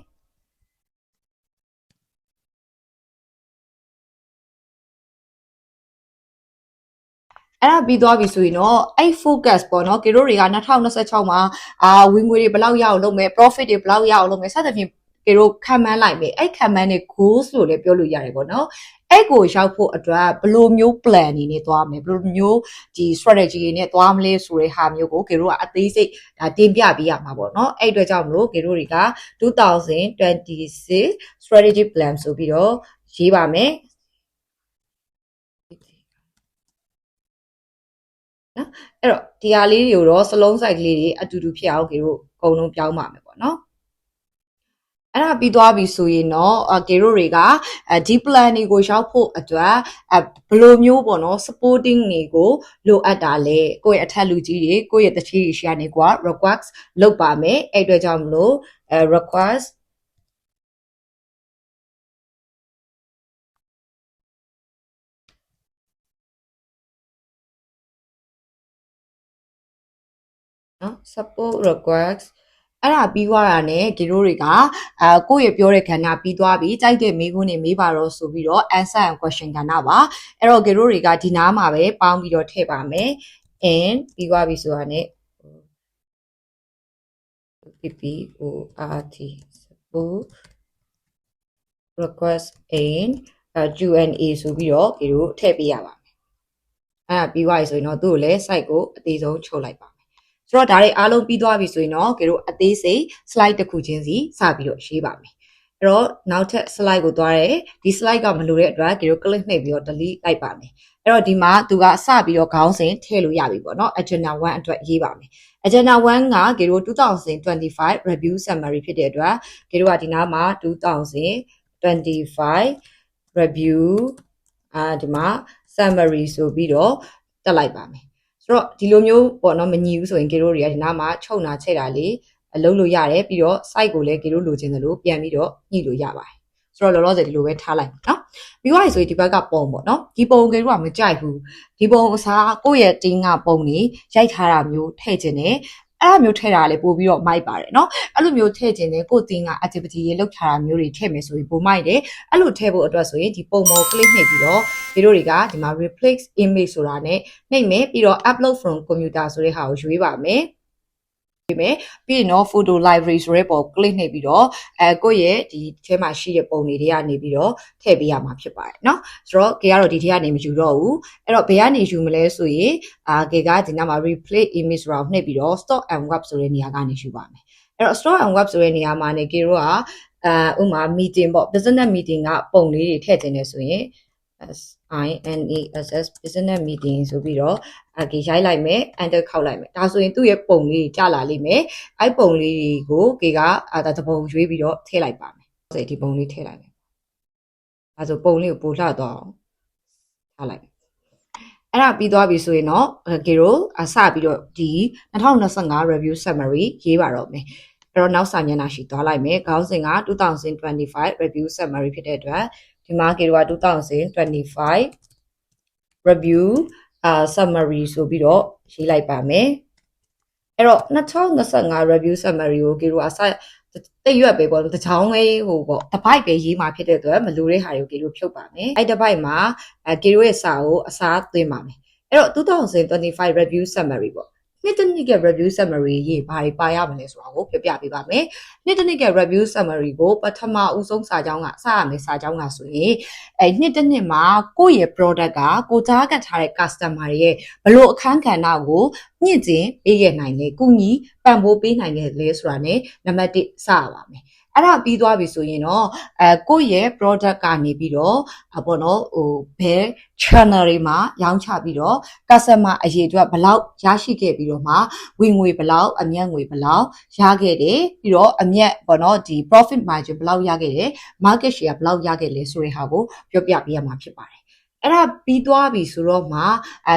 အဲ့ဒါပြီးသွားပြီဆိုရင်တော့အဲ့ focus ပေါ့နော်ကေတို့တွေက2026မှာဝင်ငွေတွေဘယ်လောက်ရအောင်လုပ်မယ် profit တွေဘယ်လောက်ရအောင်လုပ်မယ်စသဖြင့်ကေတို့ခံမှန်းလိုက်မယ်အဲ့ခံမှန်းတဲ့ goals လို့လည်းပြောလို့ရတယ်ပေါ့နော်အဲ့ကိုရောက်ဖို့အတွက်ဘယ်လိုမျိုး plan နေနဲ့သွားမယ်ဘယ်လိုမျိုးဒီ strategy တွေနဲ့သွားမလဲဆိုတဲ့ဟာမျိုးကိုကေတို့ကအသေးစိတ်ဒါတင်ပြပေးရမှာပေါ့နော်အဲ့အတွက်ကြောင့်မလို့ကေတို့တွေက2026 strategy plan ဆိုပြီးတော့ရေးပါမယ်နော်အဲ့တော့ဒီဟာလေးတွေကိုတော့စလုံးစိုက်ကလေးတွေအတူတူဖြစ်အောင်ကေတို့အကုန်လုံးပြောင်းပါမယ်ပေါ့နော်အဲ့ဒါပြီးသွားပြီဆိုရင်တော့ကေတို့တွေကဒီ plan တွေကိုရောက်ဖို့အတွက်ဘယ်လိုမျိုးပေါ့နော် supporting တွေကိုလိုအပ်တာလဲကိုယ့်ရဲ့အထက်လူကြီးတွေကိုယ့်ရဲ့တချီတွေရှိရနေကွာ request လုပ်ပါမယ်အဲ့အတွက်ကြောင့်မလို့requestနော် support request အဲ့ဒါပြီးသွားတာနဲ့ဂီရိုတွေကကိုယ့်ရဲ့ပြောတဲ့ကဏ္ဍပြီးသွားပြီကြိုက်တဲ့မေးခွန်းတွေမေးပါတော့ဆိုပြီးတော့ answer and question ကဏ္ဍပါအဲ့တော့ဂီရိုတွေကဒီနားမှာပဲပေါင်းပြီးတော့ထည့်ပါမယ် and ပြီးသွားပြီဆိုတာနဲ့ PPORT request and Q&A ဆိုပြီးတော့ဂီရိုထည့်ပေးရပါမယ်အဲ့ဒါပြီးသွားပြီဆိုရင်တော့သူ့ကိုလည်း site ကိုအသေးဆုံးချုပ်လိုက်ပါဆိုတော့ဒါတွေအားလုံးပြီးသွားပြီဆိုရင်တော့ကဲတို့အသေးစိတ် slide တစ်ခုချင်းစီစပြီးတော့ရေးပါမယ်အဲ့တော့နောက်ထပ် slide ကိုသွားတယ်ဒီ slide ကမလိုတဲ့အတွက်ကဲတို့ click နှိပ်ပြီးတော့ delete လိုက်ပါမယ်အဲ့တော့ဒီမှာသူကစပြီးတော့ခေါင်းစဉ်ထည့်လို့ရပြီပေါ့နော် agenda 1အတွက်ရေးပါမယ် agenda 1ကကဲတို့2025 review summary ဖြစ်တဲ့အတွက်ကဲတို့ကဒီနားမှာ2025 review ဒီမှာ summary ဆိုပြီးတော့တက်လိုက်ပါမယ်ဆိုတော့ဒီလိုမျိုးပေါ့နော်မညီဘူးဆိုရင်ကေတို့တွေကဒီနားမှာချုပ်နာချိန်တာလေးအလုပ်လို့ရတယ်ပြီးတော့ site ကိုလည်းကေတို့လိုချင်တယ်လို့ပြန်ပြီးတော့ညှိလို့ရပါတယ်ဆိုတော့လောလောဆယ်ဒီလိုပဲထားလိုက်နော်ပြီးသွားပြီဆိုရင်ဒီဘက်ကပုံပေါ့နော်ဒီပုံကေတို့ကမကြိုက်ဘူးဒီပုံအစားကိုယ့်ရဲ့တင်းကပုံနေရိုက်ထားတာမျိုးထည့်ခြင်းနဲ့အဲ့လိုမျိုးထည့်တာလည်းပို့ပြီးတော့မိုက်ပါတယ်เนาะအဲ့လိုမျိုးထည့်ခြင်းနဲ့ကိုယ်တင်းက activity ရေလောက်ထားတာမျိုးတွေထည့်မယ်ဆိုရင်ပိုမိုက်တယ်အဲ့လိုထည့်ဖို့အတွက်ဆိုရင်ဒီပုံပေါ် click နှိပ်ပြီးတော့ဒီတို့တွေကဒီမှာ replace image ဆိုတာနဲ့နှိပ်မယ်ပြီးတော့ upload from computer ဆိုတဲ့ဟာကိုရွေးပါမယ်ပြီးရင်တော့ photo library ဆိုတဲ့ပုံ click နှိပ်ပြီးတော့ကိုယ့်ရဲ့ဒီထဲမှာရှိတဲ့ပုံတွေတွေကနေပြီးတော့ထည့်ပေးရမှာဖြစ်ပါတယ်เนาะဆိုတော့ကေကတော့ဒီထဲကနေမယူတော့ဘူးအဲ့တော့ဘယ်ကနေယူမလဲဆိုရင်ကေကဒီနားမှာ replace image ဆိုတာကိုနှိပ်ပြီးတော့ stock and web ဆိုတဲ့နေရာကနေယူပါမယ်အဲ့တော့ stock and web ဆိုတဲ့နေရာမှာねကေတို့ကဥမာ meeting ပေါ့ business meeting ကပုံလေးတွေထည့်တင်နေဆိုရင်INESS business meeting ဆိုပြီးတော့ကေရိုက်လိုက်မယ် enter ခောက်လိုက်မယ်ဒါဆိုရင်သူ့ရဲ့ပုံလေးကြာလာလိမ့်မယ်အဲ့ပုံလေးကိုကေကဒါတပုံရွေးပြီးတော့ထည့်လိုက်ပါမယ်ဆိုဒီပုံလေးထည့်လိုက်မယ်ဒါဆိုပုံလေးကိုပို့လှတော့ထားလိုက်အဲ့ဒါပြီးသွားပြီဆိုရင်တော့ကေတို့စပြီးတော့ဒီ2025 review summary ရေးပါတော့မယ်အဲ့တော့နောက်စာမျက်နှာရှိသွားလိုက်မယ်ခေါင်းစဉ်က2025 review summary ဖြစ်တဲ့အတွက်ဒီမှာကေတို့က2025 review summary ဆိုပြီးတော့ရေးလိုက်ပါမယ်အဲ့တော့2025 review summary ကိုကေတို့အစတိတ်ရွက်ပဲပေါ့တချောင်းလေးဟိုပေါ့တစ်ပိုက်ပဲရေးမှာဖြစ်တဲ့အတွက်မလိုတဲ့ဟာတွေကိုကေတို့ဖြုတ်ပါမယ်အဲ့တစ်ပိုက်မှာကေတို့ရဲ့စာကိုအစားသွင်းပါမယ်အဲ့တော့2025 review summary ပေါ့နှစ်တစ်နှစ်က review summary ရေးဘာတွေပါရမလဲဆိုတာကိုပြပြပေးပါမယ်နှစ်တစ်နှစ်က review summary ကိုပထမဦးဆုံးစာကြောင်းကစရမယ်စာကြောင်းကဆိုရင်နှစ်တစ်နှစ်မှာကိုယ့်ရဲ့ product ကကိုကြားကတ်ထားတဲ့ customer တွေရဲ့ဘလို့အခန်းကဏ္ဍကိုညှင့်ကျင်ပေးခဲ့နိုင်လဲကုညီပံ့ပိုးပေးနိုင်ခဲ့လဲဆိုတာ ਨੇ နံပါတ်1စရပါမယ်အဲ့ဒါပြီးသွားပြီဆိုရင်တော့ကိုယ့်ရဲ့ product ကနေပြီးတော့ပေါ့နော်ဟိုဘယ် channel တွေမှာရောင်းချပြီးတော့ customer အရေအတွက်ဘယ်လောက်ရရှိခဲ့ပြီးတော့မှဝင်ငွေဘယ်လောက်အမြတ်ငွေဘယ်လောက်ရခဲ့တယ်ပြီးတော့အမြတ်ပေါ့နော်ဒီ profit margin ဘယ်လောက်ရခဲ့တယ် market share ဘယ်လောက်ရခဲ့လဲဆိုတဲ့ဟာကိုပြောပြပေးရမှာဖြစ်ပါတယ်အဲ့ဒါပြီးသွားပြီဆိုတော့မှ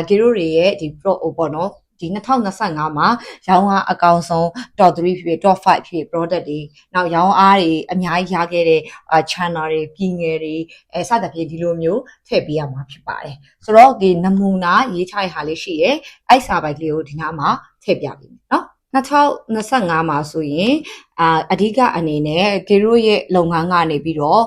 ကေတို့တွေရဲ့ဒီ pro ပေါ့နော်ဒီ2025မှာရောင်းအားအကောင်ဆုံး top 3ဖြစ်ဖြစ် top 5ဖြစ် product တွေနောက်ရောင်းအားတွေအများကြီးရခဲ့တဲ့ channel တွေပြည်ငယ်တွေစသဖြင့်ဒီလိုမျိုးထည့်ပေးရမှာဖြစ်ပါတယ်ဆိုတော့ဒီနမူနာရေးချရဟာလေးရှိရဲ့အဲ့စာပိုက်ကလေးကိုဒီနားမှာထည့်ပြပေးမယ်နော်2025မှာဆိုရင်အဓိကအနေနဲ့ကေတို့ရဲ့လုပ်ငန်းကနေပြီးတော့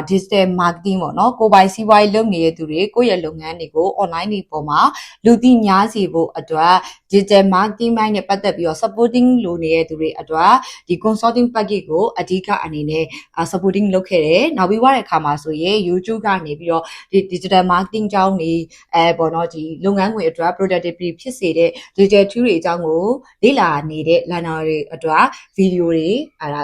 digital marketing ပေါ့နော်ကိုယ်ပိုင်စီးပွားရေးလုပ်နေတဲ့သူတွေကိုယ့်ရဲ့လုပ်ငန်းတွေကို online တွေပေါ်မှာလူသိများစေဖို့အတွက် digital marketing ပိုင်းနဲ့ပတ်သက်ပြီးတော့ supporting လုပ်နေတဲ့သူတွေအတွက်ဒီ consulting package ကိုအဓိကအနေနဲ့ supporting လုပ်ခဲ့တယ်နောက်ပြီးွားတဲ့အခါမှာဆိုရင် YouTube ကနေပြီးတော့ဒီ digital marketing အကြောင်းတွေပေါ့နော်ဒီလုပ်ငန်းခွင်အတွက် productivity ဖြစ်စေတဲ့ digital tool တွေအကြောင်းကိုလေ့လာနေတဲ့ learner တွေအတွက် video တွေအဲ့ဒါ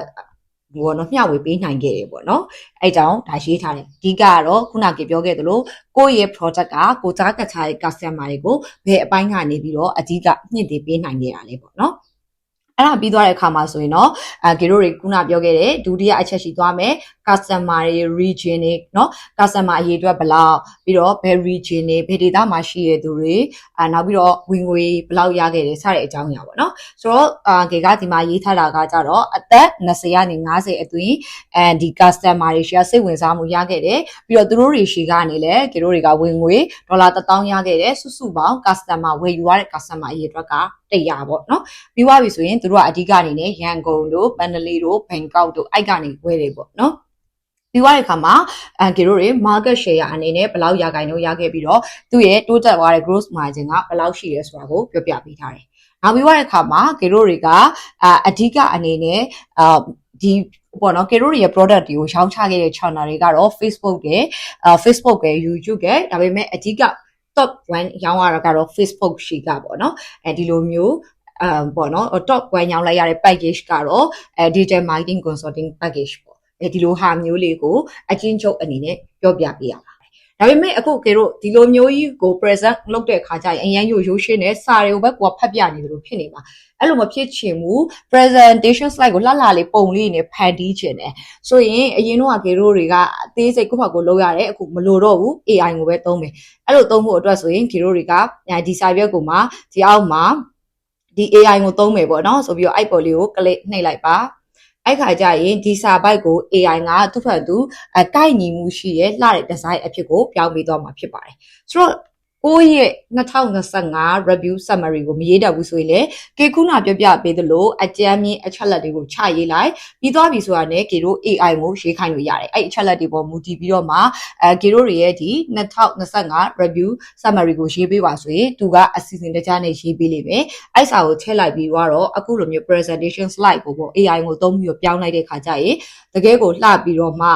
ဘောနော်မျှဝေပေးနိုင်ခဲ့တယ်ပေါ့နော်အဲ့ကြောင့်ဒါရေးထားတယ်အဓိကကတော့ခုနကပြောခဲ့သလိုကိုယ့်ရဲ့ product ကကိုကြားကတ်ထားတဲ့ customer တွေကိုဘယ်အပိုင်းကနေပြီးတော့အဓိကညှင့်တင်ပေးနိုင်ခဲ့တာလဲပေါ့နော်အဲ့ဒါပြီးသွားတဲ့အခါမှာဆိုရင်တော့ကေတို့တွေခုနပြောခဲ့တဲ့ဒုတိယအချက်ရှိသွားမယ် customer တွေ region တွေเนาะ customer အရေးအတွက်ဘယ်လောက်ပြီးတော့ဘယ် region တွေဘယ်ဒေသမှာရှိတဲ့သူတွေနောက်ပြီးတော့ဝင်ငွေဘယ်လောက်ရခဲ့တယ်စတဲ့အကြောင်းအရာပေါ့เนาะဆိုတော့ကေကဒီမှာရေးထားတာကကြတော့အသက်20ကနေ50အတွင်းဒီ customer တွေရှိစိတ်ဝင်စားမှုရခဲ့တယ်ပြီးတော့သူတို့တွေရှိကနေလဲကေတို့တွေကဝင်ငွေဒေါ်လာ1000ရခဲ့တယ်စုစုပေါင်း customer ဝယ်ယူရတဲ့ customer အရေးအတွက်က 100ပေါ့နော်ပြီးသွားပြီဆိုရင်တို့ကအဓိကအနေနဲ့ရန်ကုန်တို့မန္တလေးတို့ဘန်ကောက်တို့အဲ့ကနေဝယ်တယ်ပေါ့နော်ပြီးသွားတဲ့အခါမှာကေတို့တွေ market share အနေနဲ့ဘယ်လောက်ရာခိုင်နှုန်းရခဲ့ပြီးတော့သူ့ရဲ့တိုးတက်သွားတဲ့ gross margin ကဘယ်လောက်ရှိရဲဆိုတာကိုပြောပြပေးထားတယ်။နောက်ပြီးသွားတဲ့အခါမှာကေတို့တွေကအဓိကအနေနဲ့ဒီပေါ့နော်ကေတို့ရဲ့ product တွေကိုရောင်းချခဲ့တဲ့ channel တွေကတော့ Facebook ရဲ့ Facebook ရဲ့ YouTube ရဲ့ဒါပေမဲ့အဓိက top 1ရောင်းရတာကတော့ Facebook ရှိကပေါ့နော်ဒီလိုမျိုးပေါ့နော် top 1ရောင်းလိုက်ရတဲ့ package ကတော့digital marketing consulting package ပေါ့ဒီလိုဟာမျိုးလေးကိုအချင်းချုပ်အနေနဲ့ပြောပြပေးရပါတယ်ဒါပေမဲ့အခုကေတို့ဒီလိုမျိုးကြီးကို present လုပ်တဲ့အခါကျရင်အရင်ရိုးရှင်းနဲ့စာတွေကိုပဲကိုကဖတ်ပြနေသလိုဖြစ်နေမှာအဲ့လိုမဖြစ်ချင်ဘူး presentation slide ကိုလှလှလေးပုံလေးနဲ့ဖန်တီးချင်တယ်ဆိုရင်အရင်တော့ကေတို့တွေကအသေးစိတ်ကိုယ့်ဘက်ကိုလုပ်ရတယ်အခုမလိုတော့ဘူး AI ကိုပဲသုံးမယ်အဲ့လိုသုံးဖို့အတွက်ဆိုရင်ကေတို့တွေကဒီစာရွက်ကိုမှဒီအောက်မှာဒီ AI ကိုသုံးမယ်ပေါ့နော်ဆိုပြီးတော့အဲ့ပေါ်လေးကို click နှိပ်လိုက်ပါအဲ့ခါကျရင်ဒီစာပိုက်ကို AI ကသူ့ဖက်သူကိုက်ညီမှုရှိရဲ့လှတဲ့ design အဖြစ်ကိုပြောင်းပေးသွားမှာဖြစ်ပါတယ်ဆိုတော့ကိုယ့်ရဲ့2025 review summary ကိုမရေးတတ်ဘူးဆိုရင်လေကေခုနပြောပြပေးသလိုအကြမ်းမြင့်အချက်လက်တွေကိုချရေးလိုက်ပြီးသွားပြီဆိုတာနဲ့ကေတို့ AI ကိုရေးခိုင်းလို့ရတယ်အဲ့အချက်လက်တွေပေါ်မူတည်ပြီးတော့မှကေတို့တွေရဲ့ဒီ2025 review summary ကိုရေးပေးပါဆိုရင်သူကအစီအစဉ်တကျနဲ့ရေးပေးလိမ့်မယ်အဲ့စာကိုထည့်လိုက်ပြီးတော့အခုလိုမျိုး presentation slide ကိုပေါ့ AI ကိုသုံးပြီးတော့ပြောင်းလိုက်တဲ့ခါကျရင်တကယ်ကိုလှပြီးတော့မှ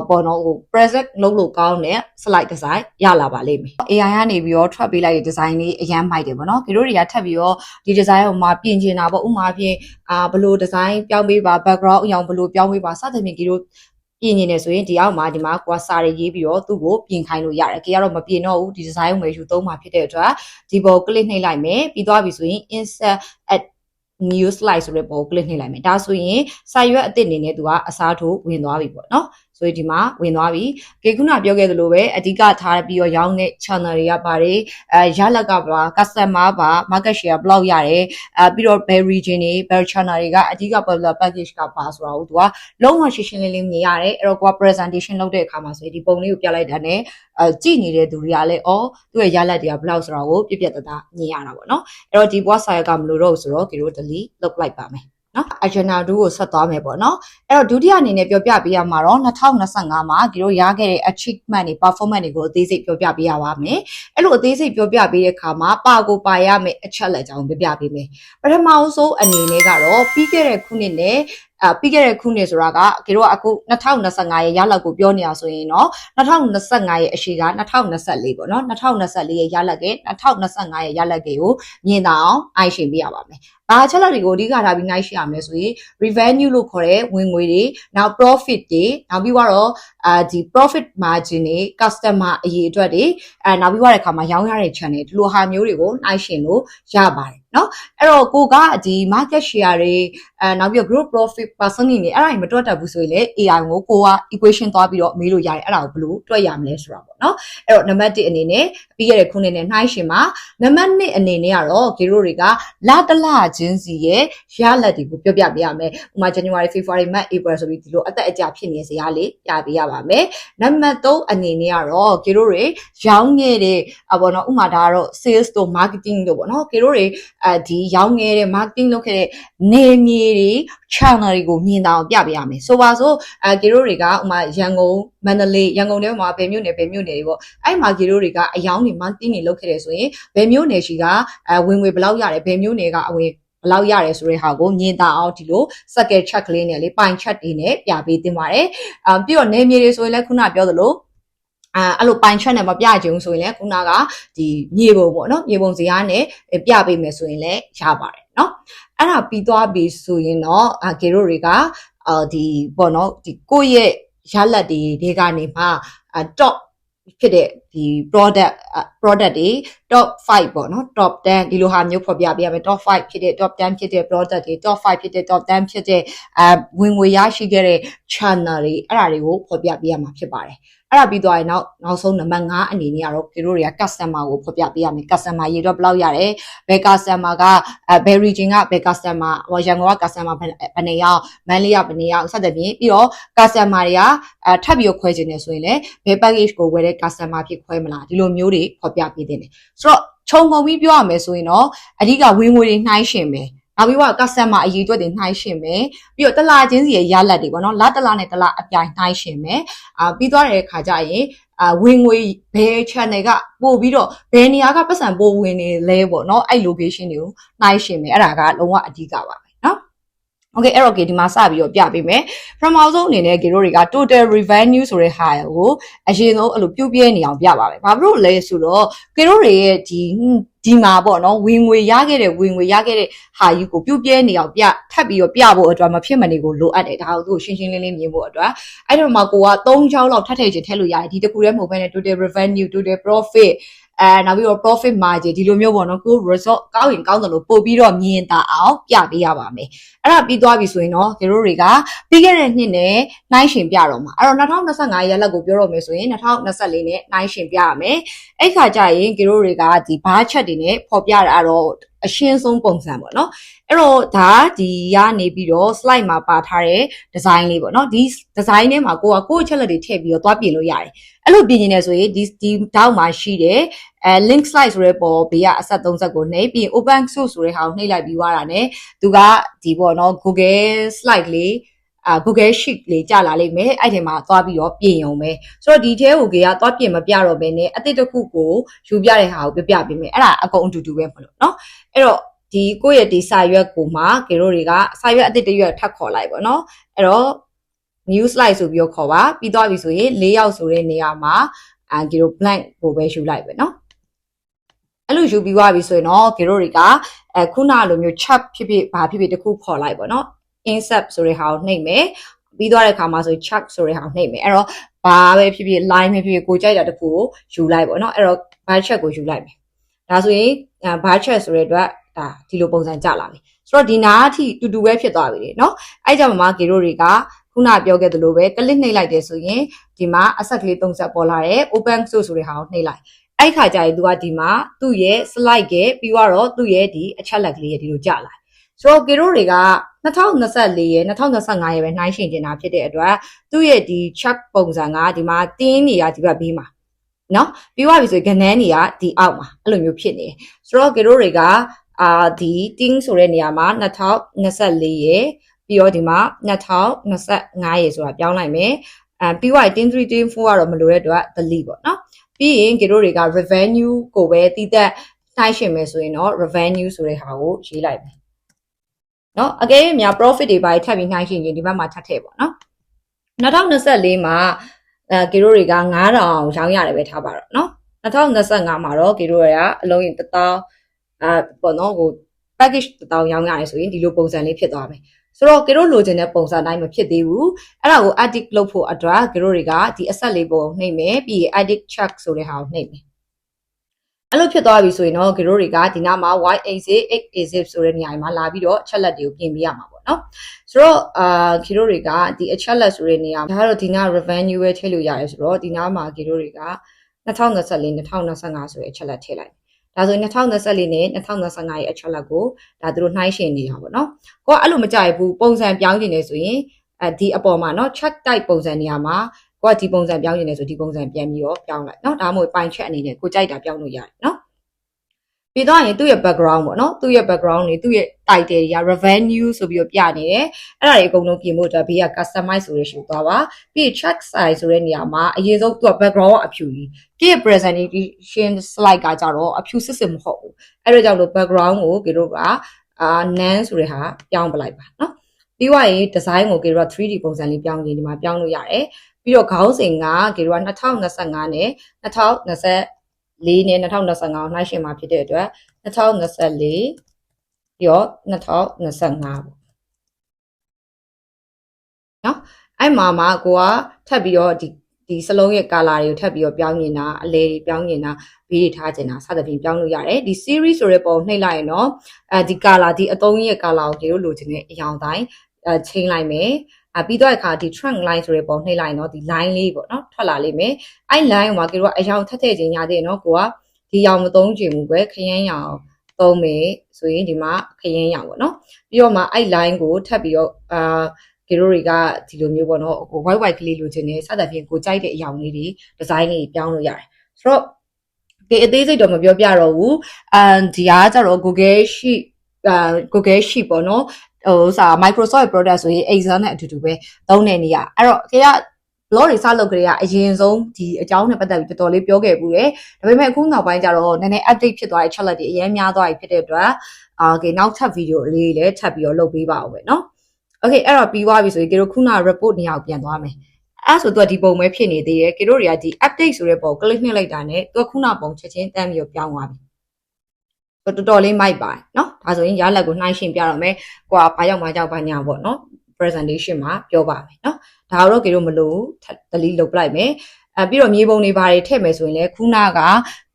ပေါ်တော့ဟို present လုပ်လို့ကောင်းတဲ့ slide design ရလာပါလိမ့်မယ် AI ကနေပြီးတော့ထွက်ပေးလိုက်တဲ့ design လေးအရန်မိုက်တယ်ပေါ့နော်တို့တွေကထပ်ပြီးတော့ဒီ design ကိုမှပြင်ချင်တာပေါ့ဥမာဖြင့်ဘယ်လို design ပြောင်းပေးပါ background အရောင်ဘယ်လိုပြောင်းပေးပါစသဖြင့်တို့ပြင်နေတယ်ဆိုရင်ဒီအောက်မှာဒီမှာကိုကစာရေးပြီးတော့သူ့ကိုပြင်ခိုင်းလို့ရတယ်ကေကတော့မပြင်တော့ဘူးဒီ design ကိုပဲယူသုံးမှာဖြစ်တဲ့အတွက်ဒီပေါ် click နှိပ်လိုက်မယ်ပြီးသွားပြီဆိုရင် insert at new slide ဆိုတဲ့ပေါ် click နှိပ်လိုက်မယ်ဒါဆိုရင်စာရွက်အသစ်အနေနဲ့သူကအစားထိုးဝင်သွားပြီပေါ့နော်ဆိုရင်ဒီမှာဝင်သွားပြီကေခုနပြောခဲ့သလိုပဲအဓိကထားပြီးတော့ရောင်းတဲ့ channel တွေကပါတယ်ရလက်ကပါ customer ပါ market share ဘယ်လောက်ရတယ်ပြီးတော့ bell region တွေ bell channel တွေကအဓိက popular package ကပါဆိုတာကိုသူကလုံးဝရှင်းရှင်းလင်းလင်းမြင်ရတယ်အဲ့တော့ကိုက presentation လုပ်တဲ့အခါမှာဆိုရင်ဒီပုံလေးကိုပြလိုက်တာနဲ့ကြည့်နေတဲ့သူတွေကလည်းသူ့ရဲ့ရလက်တွေကဘယ်လောက်ဆိုတာကိုပြပြတသားမြင်ရတာပေါ့နော်အဲ့တော့ဒီ box size ကမလို့တော့ဆိုတော့ကေတို့ delete လုပ်လိုက်ပါမယ်နော် agenda 2ကိုဆက်သွားမယ်ပေါ့နော်အဲ့တော့ဒုတိယအနေနဲ့ပြောပြပေးရမှာတော့2025မှာဒီလိုရခဲ့တဲ့ achievement တွေ performance တွေကိုအသေးစိတ်ပြောပြပေးရပါမယ်အဲ့လိုအသေးစိတ်ပြောပြပေးတဲ့အခါမှာပါကိုပါရမယ်အချက်လက်ကြောင်းပြောပြပေးမယ်ပထမဆုံးအနေနဲ့ကတော့ပြီးခဲ့တဲ့ခုနှစ်နဲ့ပြီးခဲ့တဲ့ခုနှစ်ဆိုတာကကေတို့ကအခု2025ရဲ့ရလဒ်ကိုပြောနေတာဆိုရင်တော့2025ရဲ့အရှိက2024ပေါ့နော်2024ရဲ့ရလဒ်က2025ရဲ့ရလဒ်ကိုမြင်တာအောင်အိုင်ရှင်ပြရပါမယ်။ဘာချက်လက်တွေကိုအဓိကထားပြီးနိုင်ရှိရမလဲဆိုရင် revenue လို့ခေါ်တဲ့ဝင်ငွေတွေနောက် profit တွေနောက်ပြီးတော့ဒီ profit margin တွေ customer အရေအတွက်တွေနောက်ပြီးတဲ့အခါမှာရောင်းရတဲ့ channel ဒီလိုဟာမျိုးတွေကိုနိုင်ရှင်လို့ရပါတယ်နော်အဲ့တော့ကိုကဒီ market share တွေနောက်ပြီး group profit percentage တွေအဲ့ဒါကြီးမတွက်တတ်ဘူးဆိုရင်လေ AI ကိုကိုက equation သွားပြီးတော့မေးလို့ရတယ်အဲ့ဒါကိုဘယ်လိုတွက်ရမလဲဆိုတာပေါ့နော်အဲ့တော့နံပါတ်1အနေနဲ့ပြီးခဲ့တဲ့ခုနှစ်နဲ့နှိုင်းရှင်မှာနံပါတ်2အနေနဲ့ကတော့ဂေရိုတွေကလာတလချင်းစီရဲ့ရလက်တွေကိုပြောပြပေးရမယ်ဥပမာ January February March April ဆိုပြီးဒီလိုအသက်အကျဖြစ်နေစရာလေးပြပေးရပါမယ်နံပါတ်3အနေနဲ့ကတော့ဂေရိုတွေရောင်းခဲ့တဲ့ပေါ့နော်ဥပမာဒါကတော့ sales တို့ marketing တို့ပေါ့နော်ဂေရိုတွေဒီရောင်းခဲ့တဲ့ marketing လုပ်ခဲ့တဲ့နေမြေတွေ channel တွေကိုမြင်တာအောင်ပြပေးရမယ်ဆိုပါစို့ဂေရိုတွေကဥပမာရန်ကုန်မန္တလေးရန်ကုန်ထဲမှာဘယ်မြို့နယ်တွေပေါ့အဲ့မှာဂေရိုတွေကအယောင်းတွေ marketing တွေလုပ်ခဲ့တယ်ဆိုရင်ဘယ်မြို့နယ်ရှိကဝင်ငွေဘယ်လောက်ရတယ်ဘယ်မြို့နယ်ကအဝင်ဘယ်လောက်ရတယ်ဆိုတဲ့ဟာကိုမြင်တာအောင်ဒီလို circle check ကလေးနဲ့လေပိုင် check တွေနဲ့ပြပေးသင့်ပါတယ်ပြီးတော့နေမြေတွေဆိုရင်လည်းခုနပြောသလိုအဲ့လိုပိုင်ချက်နဲ့မပြချင်ဘူးဆိုရင်လည်းခုနကဒီမြေပုံပေါ့နော်မြေပုံစကားနဲ့ပြပေးမယ်ဆိုရင်လည်းရပါတယ်နော်အဲ့ဒါပြီးသွားပြီဆိုရင်တော့ဂေရိုတွေကဒီပေါ့နော်ဒီကိုယ့်ရဲ့ရလက်တွေကနေမှ top ဖြစ်တဲ့ဒီ product တွေ top 5ပေါ့နော် top 10ဒီလိုဟာမျိုးဖော်ပြပေးရမယ် top 5ဖြစ်တဲ့ top 10ဖြစ်တဲ့ product တွေ top 5ဖြစ်တဲ့ top 10ဖြစ်တဲ့ဝင်ငွေရရှိခဲ့တဲ့ channel တွေအဲ့ဒါတွေကိုဖော်ပြပေးရမှာဖြစ်ပါတယ်အဲ့ဒါပြီးသွားရင်နောက်ဆုံးနံပါတ်5အနေနဲ့ကတော့သူတို့တွေက customer ကိုဖော်ပြပေးရမယ် customer ရေတော့ဘယ်လောက်ရတယ်ဘယ် customer ကဘယ် region ကဘယ် customer ရန်ကုန်က customer ဘယ်နေရောက်မန္တလေးကဘယ်နေရောက်စသဖြင့်ပြီးတော့ customer တွေကထပ်ပြီးခွဲခြင်းနေဆိုရင်လည်းဘယ် package ကိုဝယ်တဲ့ customer ဖြစ်ခွဲမလားဒီလိုမျိုးတွေဖော်ပြပေးတဲ့တယ်ဆိုတော့ ခြုံငုံပြီးပြောရမယ်ဆိုရင်တော့အဓိကဝင်ငွေတွေနှိုင်းရှင်ပဲနောက်ပြီးတော့ customer အရေးအတွက်တွေနှိုင်းရှင်မယ်ပြီးတော့တလားချင်းစီရဲ့ရလတ်တွေပေါ့နော်လတလားနဲ့တလားအပြိုင်နှိုင်းရှင်မယ်ပြီးသွားတဲ့အခါကျရင်ဝင်ငွေဘယ် channel ကပို့ပြီးတော့ဘယ်နေရာကပတ်စံပို့ဝင်နေလဲပေါ့နော်အဲ့ location တွေကိုနှိုင်းရှင်မယ်အဲ့ဒါကလုံးဝအဓိကပါပဲနော် Okay အဲ့တော့ဒီမှာစပြီးတော့ပြပေးမယ်ပထမဆုံးအနေနဲ့တို့တွေက total revenue ဆိုတဲ့ဟာကိုအရင်ဆုံးအဲ့လိုပြုတ်ပြဲနေအောင်ပြပါမယ်ဘာဖြစ်လို့လဲဆိုတော့တို့တွေရဲ့ဒီမှာပေါ့နော်ဝင်ငွေရခဲ့တဲ့ဝင်ငွေရခဲ့တဲ့ဟာကြီးကိုပြုတ်ပြဲနေအောင်ထပ်ပြီးတော့ပြဖို့အတွက်မဖြစ်မနေကိုလိုအပ်တယ်ဒါကိုသူ့ရှင်းရှင်းလင်းလင်းမြင်ဖို့အတွက်အဲ့တော့မှကိုက3ချောင်းလောက်ထပ်ထည့်ချင်ထည့်လို့ရတယ်ဒီတစ်ခုတည်းမဟုတ်ဘဲနဲ့ total revenue total profit နောက်ပြီးတော့ profit margin ဒီလိုမျိုးပေါ့နော်ကို result ကောင်းရင်ကောင်းတယ်လို့ပို့ပြီးတော့မြင်တာအောင်ပြပေးရပါမယ်အဲ့ဒါပြီးသွားပြီဆိုရင်တော့တို့တွေကပြီးခဲ့တဲ့နှစ်နဲ့နှိုင်းရှင်ပြတော့မှာအဲ့တော့2025ရက်လက်ကိုပြောတော့မယ်ဆိုရင်2024နဲ့နှိုင်းရှင်ပြရမယ်အဲ့ခါကျရင်တို့တွေကဒီဘားချက်တွေနဲ့ပေါ်ပြတာတော့အရှင်းဆုံးပုံစံပေါ့နော်အဲ့တော့ဒါဒီကနေပြီးတော့ slide မှာပါထားတဲ့ design လေးပေါ့နော်ဒီ design ထဲမှာကိုယ့်အချက်လက်တွေထည့်ပြီးတော့သွားပြင်လို့ရတယ်အဲ့လိုပြင်နေတယ်ဆိုရင်ဒီတောက်မှာရှိတဲ့link slide ဆိုတဲ့ပေါ်ဘေးကအဆက်30ကိုနှိပ်ပြီး open source ဆိုတဲ့ဟာကိုနှိပ်လိုက်ပြီးွားတာ ਨੇ သူကဒီပေါ့နော် Google slide လေးGoogle Sheet လေးကြာလာလိမ့်မယ်အဲ့ဒီမှာသွားပြီးတော့ပြင်ရုံပဲဆိုတော့ဒီထဲကိုကသွားပြင်မပြတော့ဘဲနဲ့အတိတ်တစ်ခုကိုယူပြတဲ့ဟာကိုပြပေးမယ်အဲ့ဒါအကုန်အတူတူပဲမလို့เนาะအဲ့တော့ဒီကိုယ့်ရဲ့ဒီစာရွက်ကိုမှတို့တွေကစာရွက်အတိတ်တစ်ရွက်ထပ်ခေါ်လိုက်ပေါ့เนาะအဲ့တော့ new slide ဆိုပြီးတော့ခေါ်ပါပြီးသွားပြီဆိုရင်၄ယောက်ဆိုတဲ့နေရာမှာတို့ blank ကိုပဲယူလိုက်ပဲเนาะအဲ့လိုယူပြီးသွားပြီဆိုရင်တော့တို့တွေကခုနလိုမျိုး chat ဖြစ်ဖြစ်ဘာဖြစ်ဖြစ်တစ်ခုခေါ်လိုက်ပေါ့เนาะinsert ဆိုတဲ့ဟာကိုနှိပ်မယ်ပြီးသွားတဲ့အခါမှာဆို chart ဆိုတဲ့ဟာကိုနှိပ်မယ်အဲ့တော့ဘာပဲဖြစ်ဖြစ် line ပဲဖြစ်ဖြစ်ကိုကြိုက်တာတစ်ခုကိုယူလိုက်ပေါ့နော်အဲ့တော့ bar chart ကိုယူလိုက်မယ်ဒါဆိုရင် bar chart ဆိုတဲ့အတွက်ဒါဒီလိုပုံစံကြလာပြီဆိုတော့ဒီနားအထိတူတူပဲဖြစ်သွားပြီလေနော်အဲ့ကြောင့်မှတို့တွေကခုနပြောခဲ့သလိုပဲကလစ်နှိပ်လိုက်တယ်ဆိုရင်ဒီမှာအဆက်ကလေး30ပေါ်လာတယ် open source ဆိုတဲ့ဟာကိုနှိပ်လိုက်အဲ့ခါကျရင်သူကဒီမှာသူ့ရဲ့ slide ကပြီးတော့သူ့ရဲ့ဒီအချက်လက်ကလေးရဲ့ဒီလိုကြလာဆိုတော့တို့တွေက2024ရဲ့2025ရဲ့ပဲနှိုင်းရှင်နေတာဖြစ်တဲ့အတွက်သူ့ရဲ့ဒီ chart ပုံစံကဒီမှာတင်းနေရဒီဘက်ဘေးမှာเนาะပြီးသွားပြီဆိုရင်ကနန်းနေရဒီအောက်မှာအဲ့လိုမျိုးဖြစ်နေဆိုတော့တို့တွေကဒီတင်းဆိုတဲ့နေရာမှာ2024ရဲ့ပြီးတော့ဒီမှာ2025ရဲ့ဆိုတာပြောင်းလိုက်မယ်ပြီးသွားရင်တင်း3တင်း4ကတော့မလိုတဲ့အတွက် delete ပေါ့เนาะပြီးရင်တို့တွေက revenue ကိုပဲတည်သက်နှိုင်းရှင်မယ်ဆိုရင်တော့ revenue ဆိုတဲ့ဟာကိုရေးလိုက်မယ်နော်အကယ်၍များ profit တွေပါထပ်ပြီးနှိုင်းရှင်ရင်ဒီဘက်မှာထပ်ထည့်ပေါ့နော်2024မှာတို့တွေက9000ရောင်းရတယ်ပဲထားပါတော့နော်2025မှာတော့တို့တွေကအလုံးရင်1000ပေါ့နော်ဟို package 1000ရောင်းရတယ်ဆိုရင်ဒီလိုပုံစံလေးဖြစ်သွားမယ်ဆိုတော့တို့လိုချင်တဲ့ပုံစံတိုင်းမဖြစ်သေးဘူးအဲ့ဒါကို edit လုပ်ဖို့အတွက်တို့တွေကဒီအဆက်လေးပုံနှိပ်မယ်ပြီး edit check ဆိုတဲ့ဟာကိုနှိပ်မယ်အဲ့လိုဖြစ်သွားပြီဆိုရင်တော့တို့တွေကဒီနားမှာ y exit x exit ဆိုတဲ့နေရာမှာလာပြီးတော့အချက်လက်တွေကိုပြင်ပြရမှာပေါ့နော်ဆိုတော့တို့တွေကဒီအချက်လက်ဆိုတဲ့နေရာဒါကတော့ဒီနား revenue ပဲထည့်လို့ရတယ်ဆိုတော့ဒီနားမှာတို့တွေက2024 2025ဆိုတဲ့အချက်လက်ထည့်လိုက်ဒါဆိုရင်2024နဲ့2025ရဲ့အချက်လက်ကိုဒါတို့နှိုင်းရှင်နေတာပေါ့နော်ကိုကအဲ့လိုမကြိုက်ဘူးပုံစံပြောင်းနေတယ်ဆိုရင်ဒီအပေါ်မှာเนาะ check type ပုံစံနေရာမှာကိုကဒီပုံစံပြောင်းနေတယ်ဆိုဒီပုံစံပြန်ပြီးတော့ပြောင်းလိုက်เนาะဒါမှမဟုတ်ပိုင်ချက်အနေနဲ့ကိုကြိုက်တာပြောင်းလို့ရတယ်เนาะပြီးတော့ရင်သူ့ရဲ့ background ပေါ့เนาะသူ့ရဲ့ background တွေသူ့ရဲ့ title တွေက revenue ဆိုပြီးတော့ပြနေတယ်အဲ့ဒါတွေအကုန်လုံးပြင်ဖို့အတွက်ဘေးက customize ဆိုရရှိသွားပါပြီး check size ဆိုတဲ့နေရာမှာအရင်ဆုံးသူက background ကအဖြူကြီးပြီး presentation slide ကကြတော့အဖြူစစ်စစ်မဟုတ်ဘူးအဲ့ဒါကြောင့်လို့ background ကိုတို့ကnone ဆိုတဲ့ဟာပြောင်းပလိုက်ပါเนาะပြီးွားရင် design ကိုတို့က 3D ပုံစံလေးပြောင်းနေဒီမှာပြောင်းလို့ရတယ်ပြီးတော့ခေါင်းစဉ်ကတို့က2025နဲ့2024နဲ့2025နှိုင်းရှင်မှာဖြစ်တဲ့အတွက်2024ပြီးတော့2025ပေါ့နော်အဲ့မှာကိုကထပ်ပြီးတော့ဒီစလုံးရဲ့ color တွေကိုထပ်ပြီးတော့ပြောင်းနေတာအလဲတွေပြောင်းနေတာဘေးတွေထားနေတာစသဖြင့်ပြောင်းလို့ရတယ်ဒီ series ဆိုတဲ့ပုံနှိပ်လိုက်ရင်တော့ဒီ color ဒီအသုံးရဲ့ color ကိုလိုချင်တဲ့အရောင်တိုင်းချိန်လိုက်မယ်ပြီးတော့အခါဒီ trunk line ဆိုတဲ့ပုံနှိပ်လိုက်ရင်တော့ဒီ line လေးပေါ့နော်ထွက်လာလိမ့်မယ်အဲ့ line မှာတို့ကအရောင်ထပ်ထည့်ခြင်းရသေးတယ်နော်ကိုကဒီရောင်မသုံးချင်ဘူးပဲခရမ်းရောင်သုံးမယ်ဆိုရင်ဒီမှာခရမ်းရောင်ပေါ့နော်ပြီးတော့မှအဲ့ line ကိုထပ်ပြီးတော့တို့တွေကဒီလိုမျိုးပေါ့နော်ဟို white ကလေးလိုချင်တယ်စသဖြင့်ကိုကြိုက်တဲ့အရောင်လေးတွေ design လေးပြောင်းလို့ရတယ်ဆိုတော့ ဒီအသေးစိတ်တော့မပြောပြတော့ဘူးဒီကကျတော့ Google Sheet ပေါ့နော်Microsoft product ဆိုရင် Excel နဲ့အတူတူပဲသုံးနေနေရအဲ့တော့က blog တွေစလုပ်ကြရအရင်ဆုံးဒီအကြောင်းနဲ့ပတ်သက်ပြီးတော်တော်လေးပြောခဲ့ဘူးတယ်ဒါပေမဲ့အခုနောက်ပိုင်းကျတော့နည်းနည်း update ဖြစ်သွားတဲ့ chat တွေအများများသွားပြီဖြစ်တဲ့အတွက်နောက်ထပ် video လေးလည်းထပ်ပြီးတော့လုပ်ပေးပါဦးပဲเนาะ okay အဲ့တော့ပြီးသွားပြီဆိုရင်တို့ခုန report နေရာကိုပြန်သွားမယ်အဲ့ဆိုတော့ဒီပုံပဲဖြစ်နေသေးတယ်တို့တွေကဒီ update ဆိုတဲ့ပုံ click နှိပ်လိုက်တာနဲ့တို့ခုနပုံချက်ချင်းတန်းပြီးတော့ပြောင်းသွားပြီတော်တော်လေးမိုက်ပါတယ်เนาะဒါဆိုရင်ရလက်ကိုနှိုင်းရှင်းပြတော့မယ်ကိုကဘာရောက်မှကြောက်ဘာညာပေါ့เนาะ presentation မှာပြောပါမယ်เนาะဒါတော့တို့မလို့ delete လုပ်ပလိုက်မယ်ပြီးတော့မြေပုံတွေဘာတွေထည့်မယ်ဆိုရင်လည်းခုနက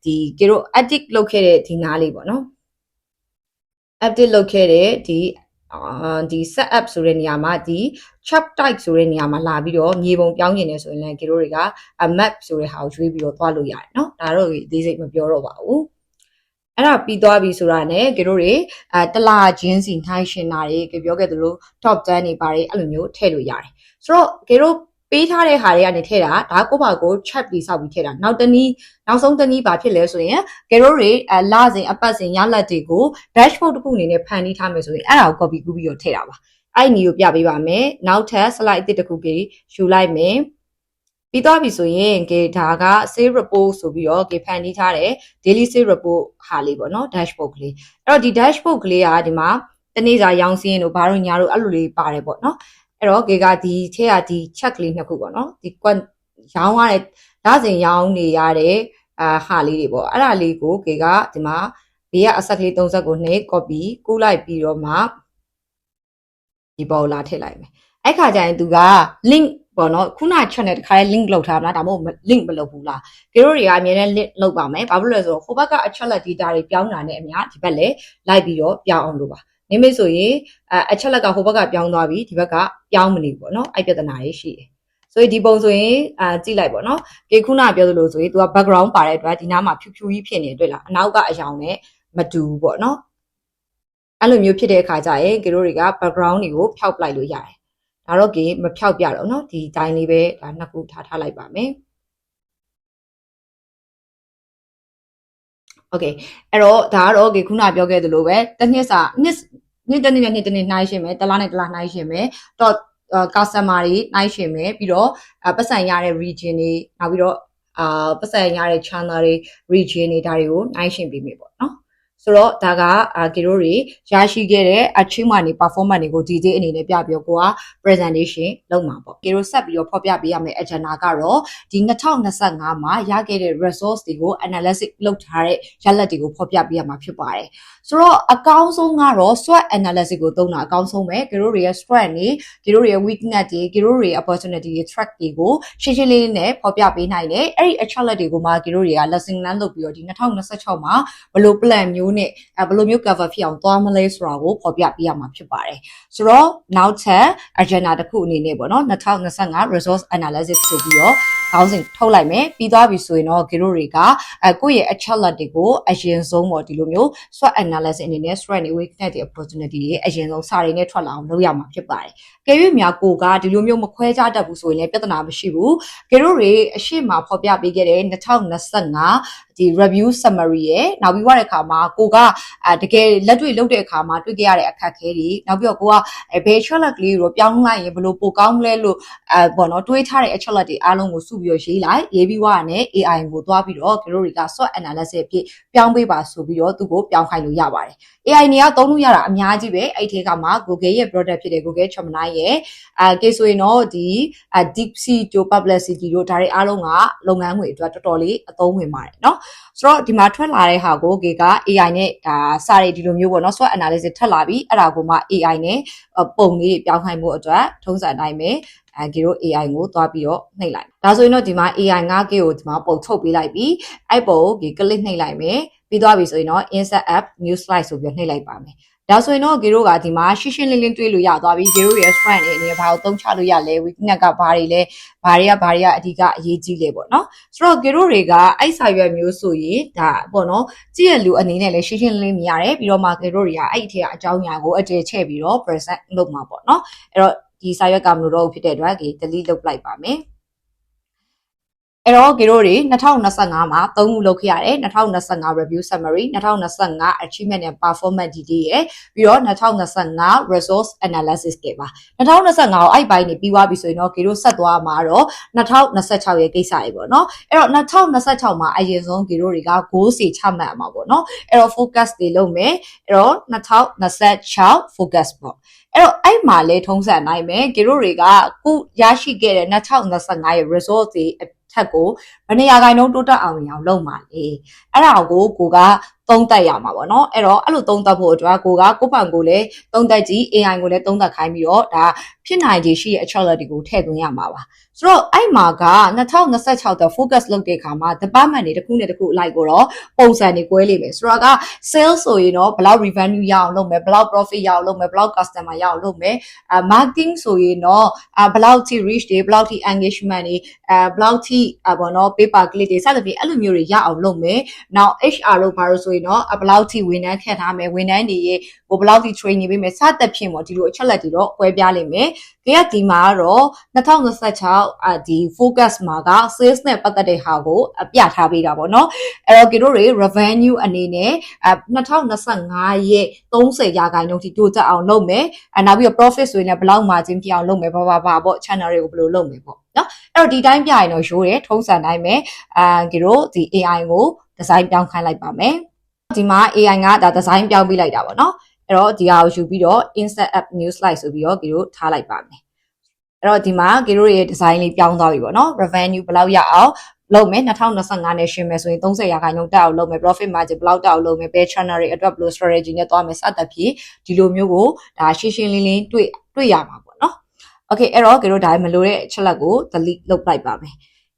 ဒီတို့ edit လုပ်ခဲ့တဲ့ဒီနားလေးပေါ့เนาะ edit လုပ်ခဲ့တဲ့ဒီ set up ဆိုတဲ့နေရာမှာဒီ chart type ဆိုတဲ့နေရာမှာလာပြီးတော့မြေပုံပြောင်းနေတယ်ဆိုရင်လည်းတို့တွေက map ဆိုတဲ့ဟာကိုရွေးပြီးတော့သွားလို့ရတယ်เนาะဒါတော့ဒီစိတ်မပြောတော့ပါဘူးအဲ့ဒါပြီးသွားပြီဆိုတာနဲ့တို့တွေတလာချင်းစီနှိုင်းရှင်တာတွေပြောခဲ့သလို top 10တွေပါတယ်အဲ့လိုမျိုးထည့်လို့ရတယ်ဆိုတော့တို့ပေးထားတဲ့ဟာတွေကနေထည့်တာဒါကိုပါကို chat ပြီးစောက်ပြီးထည့်တာနောက်ဆုံးတနည်းဘာဖြစ်လဲဆိုရင်တို့တွေလစဉ်အပတ်စဉ်ရလက်တွေကို dashboard တစ်ခုအနေနဲ့ဖန်တီးထားမယ်ဆိုရင်အဲ့ဒါကို copy ကူးပြီးတော့ထည့်တာပါအဲ့ဒီနည်းကိုပြပေးပါမယ်နောက်ထပ် slide အသစ်တစ်ခုယူလိုက်မယ်ပြီးသွားပြီဆိုရင်ဒါက save report ဆိုပြီးတော့ဖန်တီးထားတဲ့ daily save report ဟာလေးပေါ့နော် dashboard ကလေးအဲ့တော့ဒီ dashboard ကလေးကဒီမှာတနေ့စာရောင်းစင်းတို့ဘာတို့ညာတို့အဲ့လိုလေးပါတယ်ပေါ့နော်အဲ့တော့ဒီထဲကဒီ check လေးနှစ်ခုပေါ့နော်ဒီ ရောင်းရတဲ့လစဉ်ရောင်းနေရတဲ့ဟာလေးတွေပေါ့အဲ့ဒါလေးကိုဒီမှာဘေးကအဆက်ကလေး30ကိုနှိပ် copy ကူးလိုက်ပြီးတော့မှဒီပေါ်လာထည့်လိုက်မယ်အဲ့ခါကျရင်သူက link ပေါ့နော်ခုန channel တစ်ခါလေး link လုပ်ထားမလားဒါမှမဟုတ် link မလုပ်ဘူးလားတို့တွေကအများနဲ့ link လုပ်ပါမယ်ဘာဖြစ်လို့လဲဆိုတော့ဟိုဘက်ကအချက်လက် data တွေပြောင်းတာနဲ့အများဒီဘက်လည်းလိုက်ပြီးတော့ပြောင်းအောင်လုပ်ပါနေမေးဆိုရင်အချက်လက်ကဟိုဘက်ကပြောင်းသွားပြီဒီဘက်ကပြောင်းမနေဘူးပေါ့နော်အဲ့ပြဿနာတွေရှိတယ်ဆိုရင်ဒီပုံဆိုရင်ကြည့်လိုက်ပေါ့နော်ခုနပြောသလိုဆိုရင် तू က background ပါတဲ့အတွက်ဒီနားမှာဖြူဖြူကြီးဖြစ်နေတွေ့လားအနောက်ကအယောင်နဲ့မတူဘူးပေါ့နော်အဲ့လိုမျိုးဖြစ်တဲ့အခါကျရင်တို့တွေက background တွေကိုဖျောက်ပလိုက်လို့ရတယ်ဒါတော့မဖျောက်ပြတော့နော်ဒီတိုင်းလေးပဲဒါနှစ်ခုထားလိုက်ပါမယ်โอเคအဲ့တော့ဒါကတော့ခုနပြောခဲ့သလိုပဲတစ်နှစ်စာနှစ်တစ်နှစ်နဲ့နှစ်တစ်နှစ်နှိုင်းရှင်းမယ်တစ်လားနဲ့တစ်လားနှိုင်းရှင်းမယ်တော့ customer တွေနှိုင်းရှင်းမယ်ပြီးတော့ပတ်စံရတဲ့ region တွေနောက်ပြီးတော့ပတ်စံရတဲ့ channel တွေ region တွေဒါတွေကိုနှိုင်းရှင်းပေးမယ်ပေါ့နော်ဆိုတော့ဒါကတို့တွေရရှိခဲ့တဲ့ achievement တွေ performance တွေကိုဒီအနေနဲ့ပြပြီးတော့presentation လုပ်မှာပေါ့တို့ဆက်ပြီးတော့ဖော်ပြပေးရမယ့် agenda ကတော့ဒီ2025မှာရခဲ့တဲ့ resource တွေကို analysis လုပ်ထားတဲ့ရလဒ်တွေကိုဖော်ပြပေးရမှာဖြစ်ပါတယ်ဆိုတော့အကောင်းဆုံးကတော့ SWOT analysis ကိုသုံးတာအကောင်းဆုံးပဲတို့တွေရဲ့ strength တွေတို့တွေရဲ့ weakness တွေတို့တွေရဲ့ opportunity တွေ threat တွေကိုရှင်းရှင်းလေးနဲ့ဖော်ပြပေးနိုင်တယ်အဲ့ဒီအချက်လက်တွေကိုမှတို့တွေက lesson plan လုပ်ပြီးတော့ဒီ2026မှာဘယ်လို plan မျိုးနဲ့ဘယ်လိုမျိုး cover ဖြစ်အောင်သွားမလဲဆိုတာကိုဖော်ပြပေးရမှာဖြစ်ပါတယ်ဆိုတော့နောက်ထပ် agenda တစ်ခုအနေနဲ့ပေါ့နော်2025 resource analysis ဆိုပြီးတော့ခေါင်းစဉ်ထုတ်လိုက်မယ်ပြီးသွားပြီဆိုရင်တော့တို့တွေကကိုယ့်ရဲ့အချက်လက်တွေကိုအရင်ဆုံးပေါ့ဒီလိုမျိုး SWOT analysis အနေနဲ့ strength တွေ weakness တွေ opportunity တွေအရင်ဆုံးစာတွေနဲ့ထွက်လာအောင်လုပ်ရမှာဖြစ်ပါတယ်။ကဲ၍များကိုကဒီလိုမျိုးမခွဲခြားတတ်ဘူးဆိုရင်လည်းပြဿနာမရှိဘူး။တို့တွေအရှိမဖော်ပြပေးခဲ့တဲ့2025ဒီ review summary ရဲ့နောက်ပြီးွားတဲ့အခါမှာကိုကတကယ်လက်တွေ့လုပ်တဲ့အခါမှာတွေ့ကြရတဲ့အခက်အခဲတွေနောက်ပြီးတော့ကိုကဘယ် ချက်လက်ကလေးကိုပြောင်းလိုက်ရင်ဘယ်လိုပိုကောင်းလဲလို့ပေါ့နော်တွေးထားတဲ့အချက်လက်တွေအားလုံးကိုစုပြီးတော့ရေးလိုက်ရေးပြီးွားနဲ့ AI ကိုသွားပြီးတော့တို့တွေက SWOT analysis အဖြစ်ပြောင်းပေးပါဆိုပြီးတော့သူ့ကိုပြောင်းခိုင်းလို့ရပါတယ် AI နေရာသုံးလို့ရတာအများကြီးပဲအဲ့ဒီထဲကမှ Google ရဲ့ product ဖြစ်တဲ့ Google Gemini ရဲ့ကေဆိုရင်တော့ဒီ DeepSeek တို့ Perplexity တို့ဒါတွေအားလုံးကလုပ်ငန်းငွေအတွက်တော်တော်လေးအသုံးဝင်ပါတယ်เนาะဆိုတော့ဒီမှာထွက်လာတဲ့ဟာကိုက AI နဲ့ဒါစာတွေဒီလိုမျိုးပေါ့เนาะ SWOT analysis ထပ်လာပြီးအဲ့ဒါကိုမှ AI နဲ့ပုံလေးပြောင်းခိုင်းမှုအတွက်ထုံးစံအတိုင်းပဲတို့ AI ကိုသွားပြီးတော့နှိပ်လိုက်ဒါဆိုရင်တော့ဒီမှာ AI 5K ကိုဒီမှာပုံထုတ်ပေးလိုက်ပြီးအဲ့ပုံကိုclick နှိပ်လိုက်မယ်ပြီးသွားပြီဆိုရင်တော့ insert app new slide ဆိုပြီးနှိပ်လိုက်ပါမယ်ဒါဆိုရင်တော့တို့ကဒီမှာရှင်းရှင်းလင်းလင်းတွေးလို့ရသွားပြီတို့ရဲ့ strength တွေအနေနဲ့ဘာကိုသုံးချလို့ရလဲ weakness ကဘာတွေလဲဘာတွေကအဓိကအရေးကြီးလဲပေါ့နော်ဆိုတော့တို့တွေကအဲ့စာရွက်မျိုးဆိုရင်ဒါပေါ့နော်ကြည့်ရလူအနေနဲ့လည်းရှင်းရှင်းလင်းလင်းမြင်ရတယ်ပြီးတော့မှတို့တွေကအဲ့ဒီထဲကအကြောင်းအရာကိုအတည်ချဲ့ပြီးတော့ present လုပ်မှာပေါ့နော်အဲ့တော့ဒီစာရွက်ကမလို့တော့ဖြစ်တဲ့အတွက်delete လုပ်လိုက်ပါမယ် အဲ့တော့ကေတို့တွေ2025မှာ3ခုလုပ်ခဲ့ရတယ်2025 review summary 2025 achievement and performance detail ရယ်ပြီးတော့2025 resource analysis တွေပါ2025ကိုအဲ့ပိုင်းနေပြီးသွားပြီဆိုရင်တော့ကေတို့ဆက်သွားမှာတော့2026ရဲ့ကိစ္စတွေပေါ့နော်အဲ့တော့2026မှာအရင်ဆုံးကေတို့တွေက goal စီချမှတ်အောင်ပါပေါ့နော်အဲ့တော့ focus တွေလုပ်မယ်အဲ့တော့2026 focus ပေါ့အဲ့တော့အဲ့မှာလေထုံးစံနိုင်မယ်ကေတို့တွေကခုရရှိခဲ့တဲ့2025ရဲ့ result တွေထက်ကိုဘယ်နေရာတိုင်းတိုးတက်အောင်လုပ်မှာလေအဲ့ဒါကိုကသုံးသပ်ရမှာပေါ့နော်အဲ့တော့အဲ့လိုသုံးသပ်ဖို့အတွက်ကိုကကိုပိုင်ကိုလည်းသုံးသပ်ကြည့် AI ကိုလည်းသုံးသပ်ခိုင်းပြီးတော့ဒါဖြစ်နိုင်ခြေရှိတဲ့ challenge တွေကိုထည့်သွင်းရမှာပါဆိုတော့အဲ့မှာက2026တဲ့ focus လုပ်တဲ့အခါမှာ department တွေတစ်ခုနဲ့တစ်ခုအလိုက်ကိုတော့ပုံစံတွေ꿰လိမ့်မယ်ဆိုတော့က sales ဆိုရင်တော့ဘယ်လောက် revenue ရအောင်လုပ်မယ်ဘယ်လောက် profit ရအောင်လုပ်မယ်ဘယ်လောက် customer ရအောင်လုပ်မယ်marketing ဆိုရင်တော့ဘယ်လောက်ထိ reach တွေဘယ်လောက်ထိ engagement တွေဘယ်လောက်ထိပေါ့နော် paper click တွေစသဖြင့်အဲ့လိုမျိုးတွေရအောင်လုပ်မယ်နောက် HR လို့ပါလို့ဆိုရင်တော့ဘယ်လောက်ထိဝန်ထမ်းခန့်ထားမယ်ဝန်ထမ်းတွေရဲ့ဘယ်လောက်ထိ training ပေးမယ်စသဖြင့်ပေါ့ဒီလိုအချက်လက်တွေတော့꿰ပြလိမ့်မယ်ကြည့်ဒီမှာကတော့2026ဒီ focus မှာက sales နဲ့ပတ်သက်တဲ့ဟာကိုပြထားပေးတာပေါ့နော်အဲ့တော့တို့တွေ revenue အနေနဲ့2025ရဲ့30%ရာခိုင်နှုန်းထိတိုးတက်အောင်လုပ်မယ်နောက်ပြီးတော့ profit ဆိုရင်လည်းဘယ်လောက် margin ပြအောင်လုပ်မယ်ဘာပေါ့ channel တွေကိုဘယ်လိုလုပ်မယ်ပေါ့နော်အဲ့တော့ဒီတိုင်းပြရင်တော့ရိုးတယ်ထုံးစံတိုင်းပဲတို့ဒီ AI ကို design ပြောင်းခိုင်းလိုက်ပါမယ်ဒီမှာ AI ကဒါ design ပြောင်းပေးလိုက်တာပေါ့နော်အဲ့တော့ဒီဟာကိုယူပြီးတော့ insert app new slide ဆိုပြီးတော့တို့ထားလိုက်ပါမယ်အဲ့တော့ဒီမှာတို့ရဲ့ design လေးပြောင်းသွားပြီပေါ့နော် revenue ဘယ်လောက်ရအောင်လုပ်မယ်2025နဲ့ရှင်းမယ်ဆိုရင်30%ရာခိုင်နှုန်းတက်အောင်လုပ်မယ် profit margin ဘယ်လောက်တက်အောင်လုပ်မယ် pay channel တွေအတွက်ဘယ်လို strategy နဲ့သွားမယ်စသဖြင့်ဒီလိုမျိုးကိုဒါရှင်းရှင်းလင်းလင်းတွေ့ရမှာပေါ့နော် okay အဲ့တော့တို့ဒါမလိုတဲ့အချက်လက်ကို delete လုပ်လိုက်ပါမယ်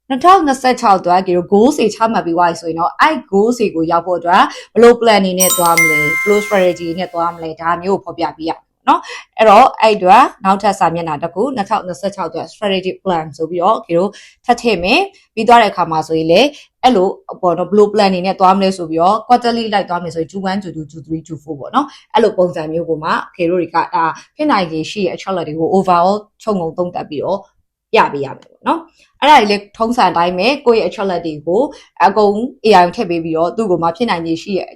2026အတွက်goal တွေချမှတ်ပြီးသွားပြီဆိုရင်တော့အဲ့ goal တွေကိုရောက်ဖို့အတွက်ဘယ်လို plan နေနဲ့သွားမလဲဘယ်လို strategy နဲ့သွားမလဲဒါမျိုးကိုဖော်ပြပြရနော်အဲ့တော့အဲ့အတွက်နောက်ထပ်စာမျက်နှာတစ်ခု2026အတွက် strategic plan ဆိုပြီးတော့တို့ထပ်ထည့်မယ်ပြီးသွားတဲ့အခါမှာဆိုရင်လေအဲ့လိုပေါ့နော်ဘယ်လို plan နေနဲ့သွားမလဲဆိုပြီးတော့ quarterly လိုက်သွားမယ်ဆိုရင်2-1 2-2 2-3 2-4ပေါ့နော်အဲ့လိုပုံစံမျိုးကိုမှတို့တွေကဖြစ်နိုင်ခြေရှိတဲ့အချက်လက်တွေကို overall ခြုံငုံသုံးသပ်ပြီးတော့ပြပေးရမယ်ပေါ့နော်အဲ့ဒါကြီးလေထုံးစံတိုင်းပဲကိုယ့်ရဲ့အချက်လက်တွေကိုအကုန် AI ထည့်ပေးပြီးတော့သူ့ကိုမှဖြစ်နိုင်ခြေရှိရဲ့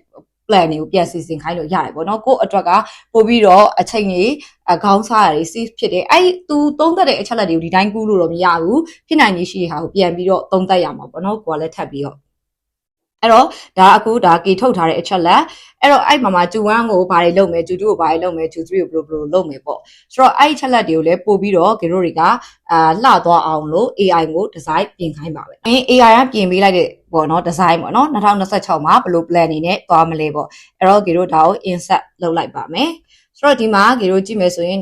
plan တွေကိုပြန်စီစဉ်ခိုင်းလို့ရတယ်ပေါ့နော်ကိုယ့်အတွက်ကပို့ပြီးတော့အချိန်ကြီးခေါင်းစားရတယ် safe ဖြစ်တယ်အဲ့သူသုံးသပ်တဲ့အချက်လက်တွေကိုဒီတိုင်းကူးလို့တော့မရဘူးဖြစ်နိုင်ခြေရှိတဲ့ဟာကိုပြန်ပြီးတော့သုံးသပ်ရမှာပေါ့နော်ကိုကလည်းထပ်ပြီးတော့အဲ့တော့ဒါအခုဒါကေထုတ်ထားတဲ့အချက်လက်အဲ့တော့အဲ့မှာ2-1ကိုဘာတွေလုပ်မယ်2-2ကိုဘာတွေလုပ်မယ်2-3ကိုဘယ်လိုလုပ်မယ်ပေါ့ဆိုတော့အဲ့ချက်လက်တွေကိုလည်းပို့ပြီးတော့တို့တွေကလှသွားအောင်လို့ AI ကို design ပြင်ခိုင်းပါပဲAI ကပြင်ပေးလိုက်တဲ့ပေါ့နော် design ပေါ့နော်2026မှာဘယ်လို plan နေနဲ့သွားမလဲပေါ့အဲ့တော့တို့ဒါကို insert လုပ်လိုက်ပါမယ်ဆိုတော့ဒီမှာတို့ကြည့်မယ်ဆိုရင်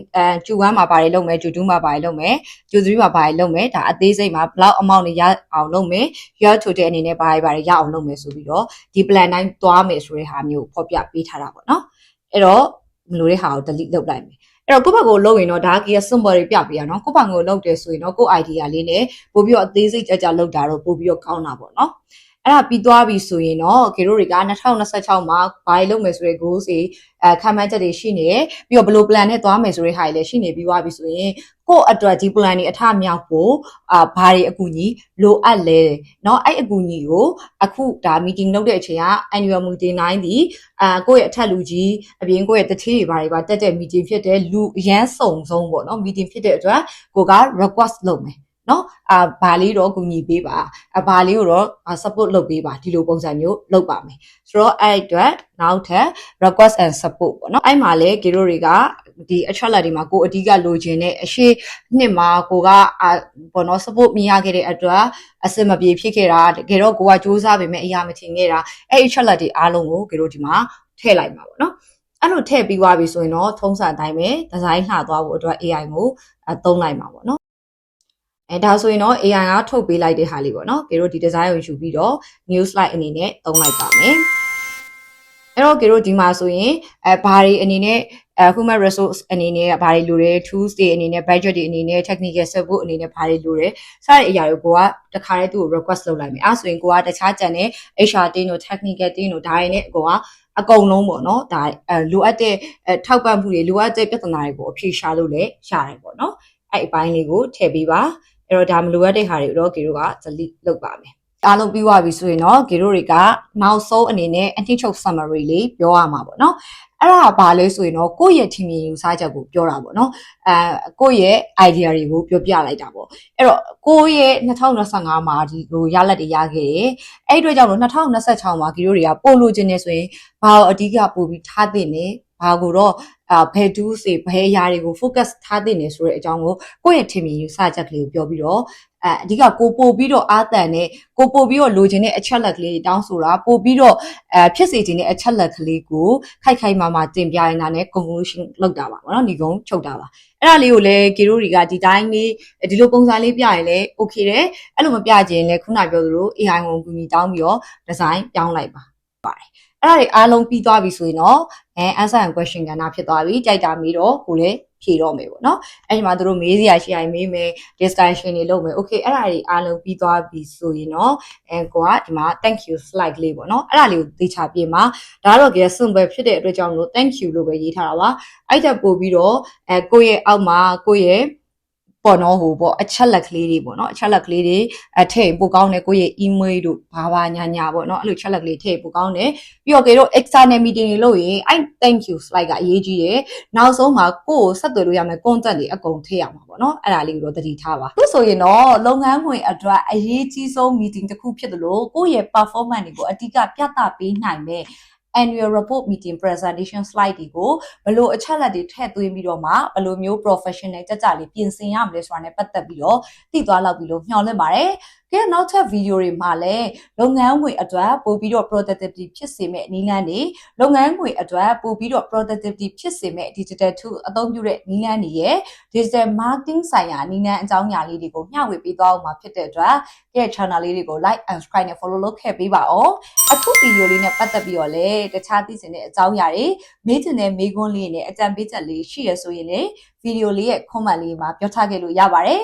2-1မှာဘာတွေလုပ်မယ်2-2မှာဘာတွေလုပ်မယ်2-3မှာဘာတွေလုပ်မယ်ဒါအသေးစိတ်မှာဘယ်လောက် amount တွေရအောင်လုပ်မယ် year total အနေနဲ့ဘာတွေရအောင်လုပ်မယ်ဆိုပြီးတော့ဒီ plan တိုင်းသွားမယ်ဆိုတဲ့ဟာမျိုးဖော်ပြပေးထားတာပေါ့နော်အဲ့တော့မလိုတဲ့ဟာကို delete လုပ်လိုက်မယ်အဲ့တော့ကိုယ့်ဘက်ကိုလုပ်ရင်တော့ဒါက symbol တွေပြပေးရနော်ကိုယ့်ဘက်ကိုလုပ်တယ်ဆိုရင်တော့ကိုယ့် idea လေးနဲ့ပို့ပြီးတော့အသေးစိတ်ကြလုပ်တာတော့ပို့ပြီးတော့ကောင်းတာပေါ့နော်အဲ့ဒါပြီးသွားပြီဆိုရင်တော့တို့တွေက2026မှာဘာတွေလုပ်မယ်ဆိုတဲ့ goals တွေခံမှန်းချက်တွေရှိနေတယ်ပြီးတော့ဘယ်လို plan နဲ့သွားမယ်ဆိုတဲ့ဟာတွေလည်းရှိနေပြီးသွားပြီဆိုရင်ကိုယ့်အတွက်ဒီ plan တွေအထမြောက်ဖို့ဘာတွေအကူအညီလိုအပ်လဲเนาะအဲ့အကူအညီကိုအခုဒါ meeting လုပ်တဲ့အချိန်က annual meeting တိုင်းဒီကိုယ့်ရဲ့အထက်လူကြီးအပြင်ကိုယ့်ရဲ့တတိတွေဘာတွေပါတက်တဲ့ meeting ဖြစ်တဲ့လူအရန်စုံဆုံးပေါ့เนาะ meeting ဖြစ်တဲ့အတွက်ကိုက request လုပ်မယ်နော်ဘာလေးတော့ကူညီပေးပါဘာလေးကိုတော့ support လုပ်ပေးပါဒီလိုပုံစံမျိုးလုပ်ပါမယ်ဆိုတော့အဲ့အတွက်နောက်ထပ် request and support ပေါ့နော်အဲ့မှာလေတို့တွေကဒီအချက်လက်တွေမှာကိုအဓိကလိုချင်တဲ့အရှိနှစ်မှာကိုကပေါ့နော် support မရခဲ့တဲ့အတွက်အစမပြေဖြစ်ခဲ့တာတကယ်တော့ကိုကစူးစမ်းပေမဲ့အရာမထင်ခဲ့တာအဲ့အချက်လက်တွေအားလုံးကိုတို့ဒီမှာထည့်လိုက်ပါပေါ့နော်အဲ့လိုထည့်ပြီးသွားပြီဆိုရင်တော့ထုံးစံအတိုင်းပဲ design လှသွားဖို့အတွက် AI ကိုသုံးလိုက်မှာပေါ့နော်ဒါဆိုရင်တော့ AI ကထုတ်ပေးလိုက်တဲ့ဟာလေးပေါ့နော်တို့ဒီ design ကိုယူပြီးတော့ new slide အနေနဲ့သုံးလိုက်ပါမယ်အဲ့တော့တို့ဒီမှာဆိုရင်ဘာတွေအနေနဲ့human resource အနေနဲ့ဘာတွေလိုတယ် tools တွေအနေနဲ့ budget တွေအနေနဲ့ technical support အနေနဲ့ဘာတွေလိုတယ်စတဲ့အရာတွေကိုကတခါတည်းသူ့ကို request လုပ်လိုက်မယ်အဲ့ဆိုရင်ကိုကတခြားကြံတဲ့ HR team တို့ technical team တို့ဒါတွေနဲ့ကိုကအကုန်လုံးပေါ့နော်ဒါလိုအပ်တဲ့ထောက်ပံ့မှုတွေလိုအပ်တဲ့ပြဿနာတွေကိုအဖြေရှာလို့လည်းရတယ်ပေါ့နော်အဲ့အပိုင်းလေးကိုထည့်ပေးပါ အဲ့တော့ဒါမလိုအပ်တဲ့ဟာတွေတော့ဂေတို့က delete လုပ်ပါမယ်အားလုံးပြီးသွားပြီဆိုရင်တော့ဂေတို့တွေကနောက်ဆုံးအနေနဲ့အနှစ်ချုပ် summary လေးပြောရမှာပေါ့နော်အဲ့ဒါဘာလဲဆိုရင်တော့ကိုယ့်ရဲ့ထင်မြင်ယူဆချက်ကိုပြောတာပေါ့နော်ကိုယ့်ရဲ့ idea တွေကိုပြောပြလိုက်တာပေါ့အဲ့တော့ကိုယ့်ရဲ့2025မှာဒီလိုရလဒ်တွေရခဲ့တယ်အဲ့အတွက်ကြောင့်လို့2026မှာဂီတို့တွေကပို့လို့ခြင်းနေဆိုရင်ဘာအဓိကပို့ပြီးထားတဲ့နေဘာကိုတော့ဘယ်တူးစေဘယ်အရာတွေကို focus ထားတဲ့နေဆိုတဲ့အကြောင်းကိုကိုယ့်ရဲ့ထင်မြင်ယူဆချက်ကလေးကိုပြောပြီးတော့အဓိကကိုပို့ပြီးတော့အာတန်နဲ့ကိုပို့ပြီးတော့လိုချင်တဲ့အချက်လက်ကလေးတွေတောင်းဆိုတာပို့ပြီးတော့ဖြစ်စေချင်တဲ့အချက်လက်ကလေးကိုခိုက်ခိုက်မာမာတင်ပြနေတာနဲ့ conclusion လောက်တာပါဗောနော်ဒီကုန်းချုပ်တာပါအဲ့ဒါလေးကိုလည်းဂီရိုတွေကဒီတိုင်းလေးဒီလိုပုံစံလေးပြရင်လည်း okay တယ်အဲ့လိုမပြချင်လည်းခုနပြောသလို AI ကိုကူညီတောင်းပြီးတော့ design ပြောင်းလိုက်ပါပါတယ်အဲ့ဒါတွေအားလုံးပြီးသွားပြီဆိုရင်တော့ answer and question ကဏ္ဍဖြစ်သွားပြီကြိုက်တာမေးတော့ကိုလည်းဖြေတော့မယ်ပေါ့နော်အဲ့ဒီမှာတို့မေးစရာရှိရင်မေးမယ် discussion တွေလုပ်မယ် okay အဲ့ဒါတွေအားလုံးပြီးသွားပြီဆိုရင်တော့ကိုကဒီမှာ thank you slide လေးပေါ့နော်အဲ့ဒါလေးကိုသေချာပြင်ပါဒါကတော့ကြည့် simple ဖြစ်တဲ့အတွက်ကြောင့်လို့ thank you လို့ပဲရေးထားတာပါအဲ့ဒါပို့ပြီးတော့ကိုယ့်ရဲ့အောက်မှာကိုယ့်ရဲ့ပေါ့နော်ဟိုပေါ့အချက်လက်ကလေးတွေပေါ့နော်အချက်လက်ကလေးတွေထည့်ပို့ကောင်းတယ်ကိုယ့်ရဲ့ email တို့ဘာညာပေါ့နော်အဲ့လိုချက်လက်လေးထည့်ပို့ကောင်းတယ်ပြီးတော့ကေတို့ external meeting တွေလုပ်ရင်အဲ့ thank you slide ကအရေးကြီးတယ်နောက်ဆုံးမှာကိုယ့်ကိုဆက်သွယ်လို့ရမယ် content တွေအကုန်ထည့်ရမှာပေါ့နော်အဲ့ဒါလေးကိုတော့သတိထားပါလို့ဆိုရင်တော့လုပ်ငန်းခွင်အတွက်အရေးကြီးဆုံး meeting တစ်ခုဖြစ်သလိုကိုယ့်ရဲ့ performance တွေကိုအဓိကပြသပေးနိုင်မယ်annual report meeting presentation slide တွေကိုဘယ်လိုအချက်လက်တွေထည့်သွင်းပြီးတော့မှဘယ်လိုမျိုး professional ကြကြလေးပြင်ဆင်ရမလဲဆိုတာနဲ့ပတ်သက်ပြီးတော့သိသွားလောက်ပြီးလို့မျှော်လင့်ပါတယ်ကဲနောက်ထပ်ဗီဒီယိုတွေမှာလည်းလုပ်ငန်းဝင်အတွက်ပို့ပြီးတော့ productivity ဖြစ်စေမယ့်နည်းလမ်းတွေလုပ်ငန်းဝင်အတွက်ပို့ပြီးတော့ productivity ဖြစ်စေမယ့် digital tool အသုံးပြုတဲ့နည်းလမ်းတွေရဲ့ digital marketing ဆိုင်ရာနည်းလမ်းအကြောင်းအရာလေးတွေကိုမျှဝေပေးသွားအောင်မှာဖြစ်တဲ့အတွက်ကဲ channel လေးတွေကို like and subscribe နဲ့ follow လုပ်ခဲ့ပေးပါအောင်အခုဗီဒီယိုလေးနဲ့ပတ်သက်ပြီးတော့လည်းတခြားသိချင်တဲ့အကြောင်းအရာတွေမေးချင်တဲ့မေးခွန်းလေးနဲ့အကြံပေးချက်လေးရှိရဆိုရင်လည်းဗီဒီယိုလေးရဲ့ comment လေးမှာပြောထားခဲ့လို့ရပါတယ်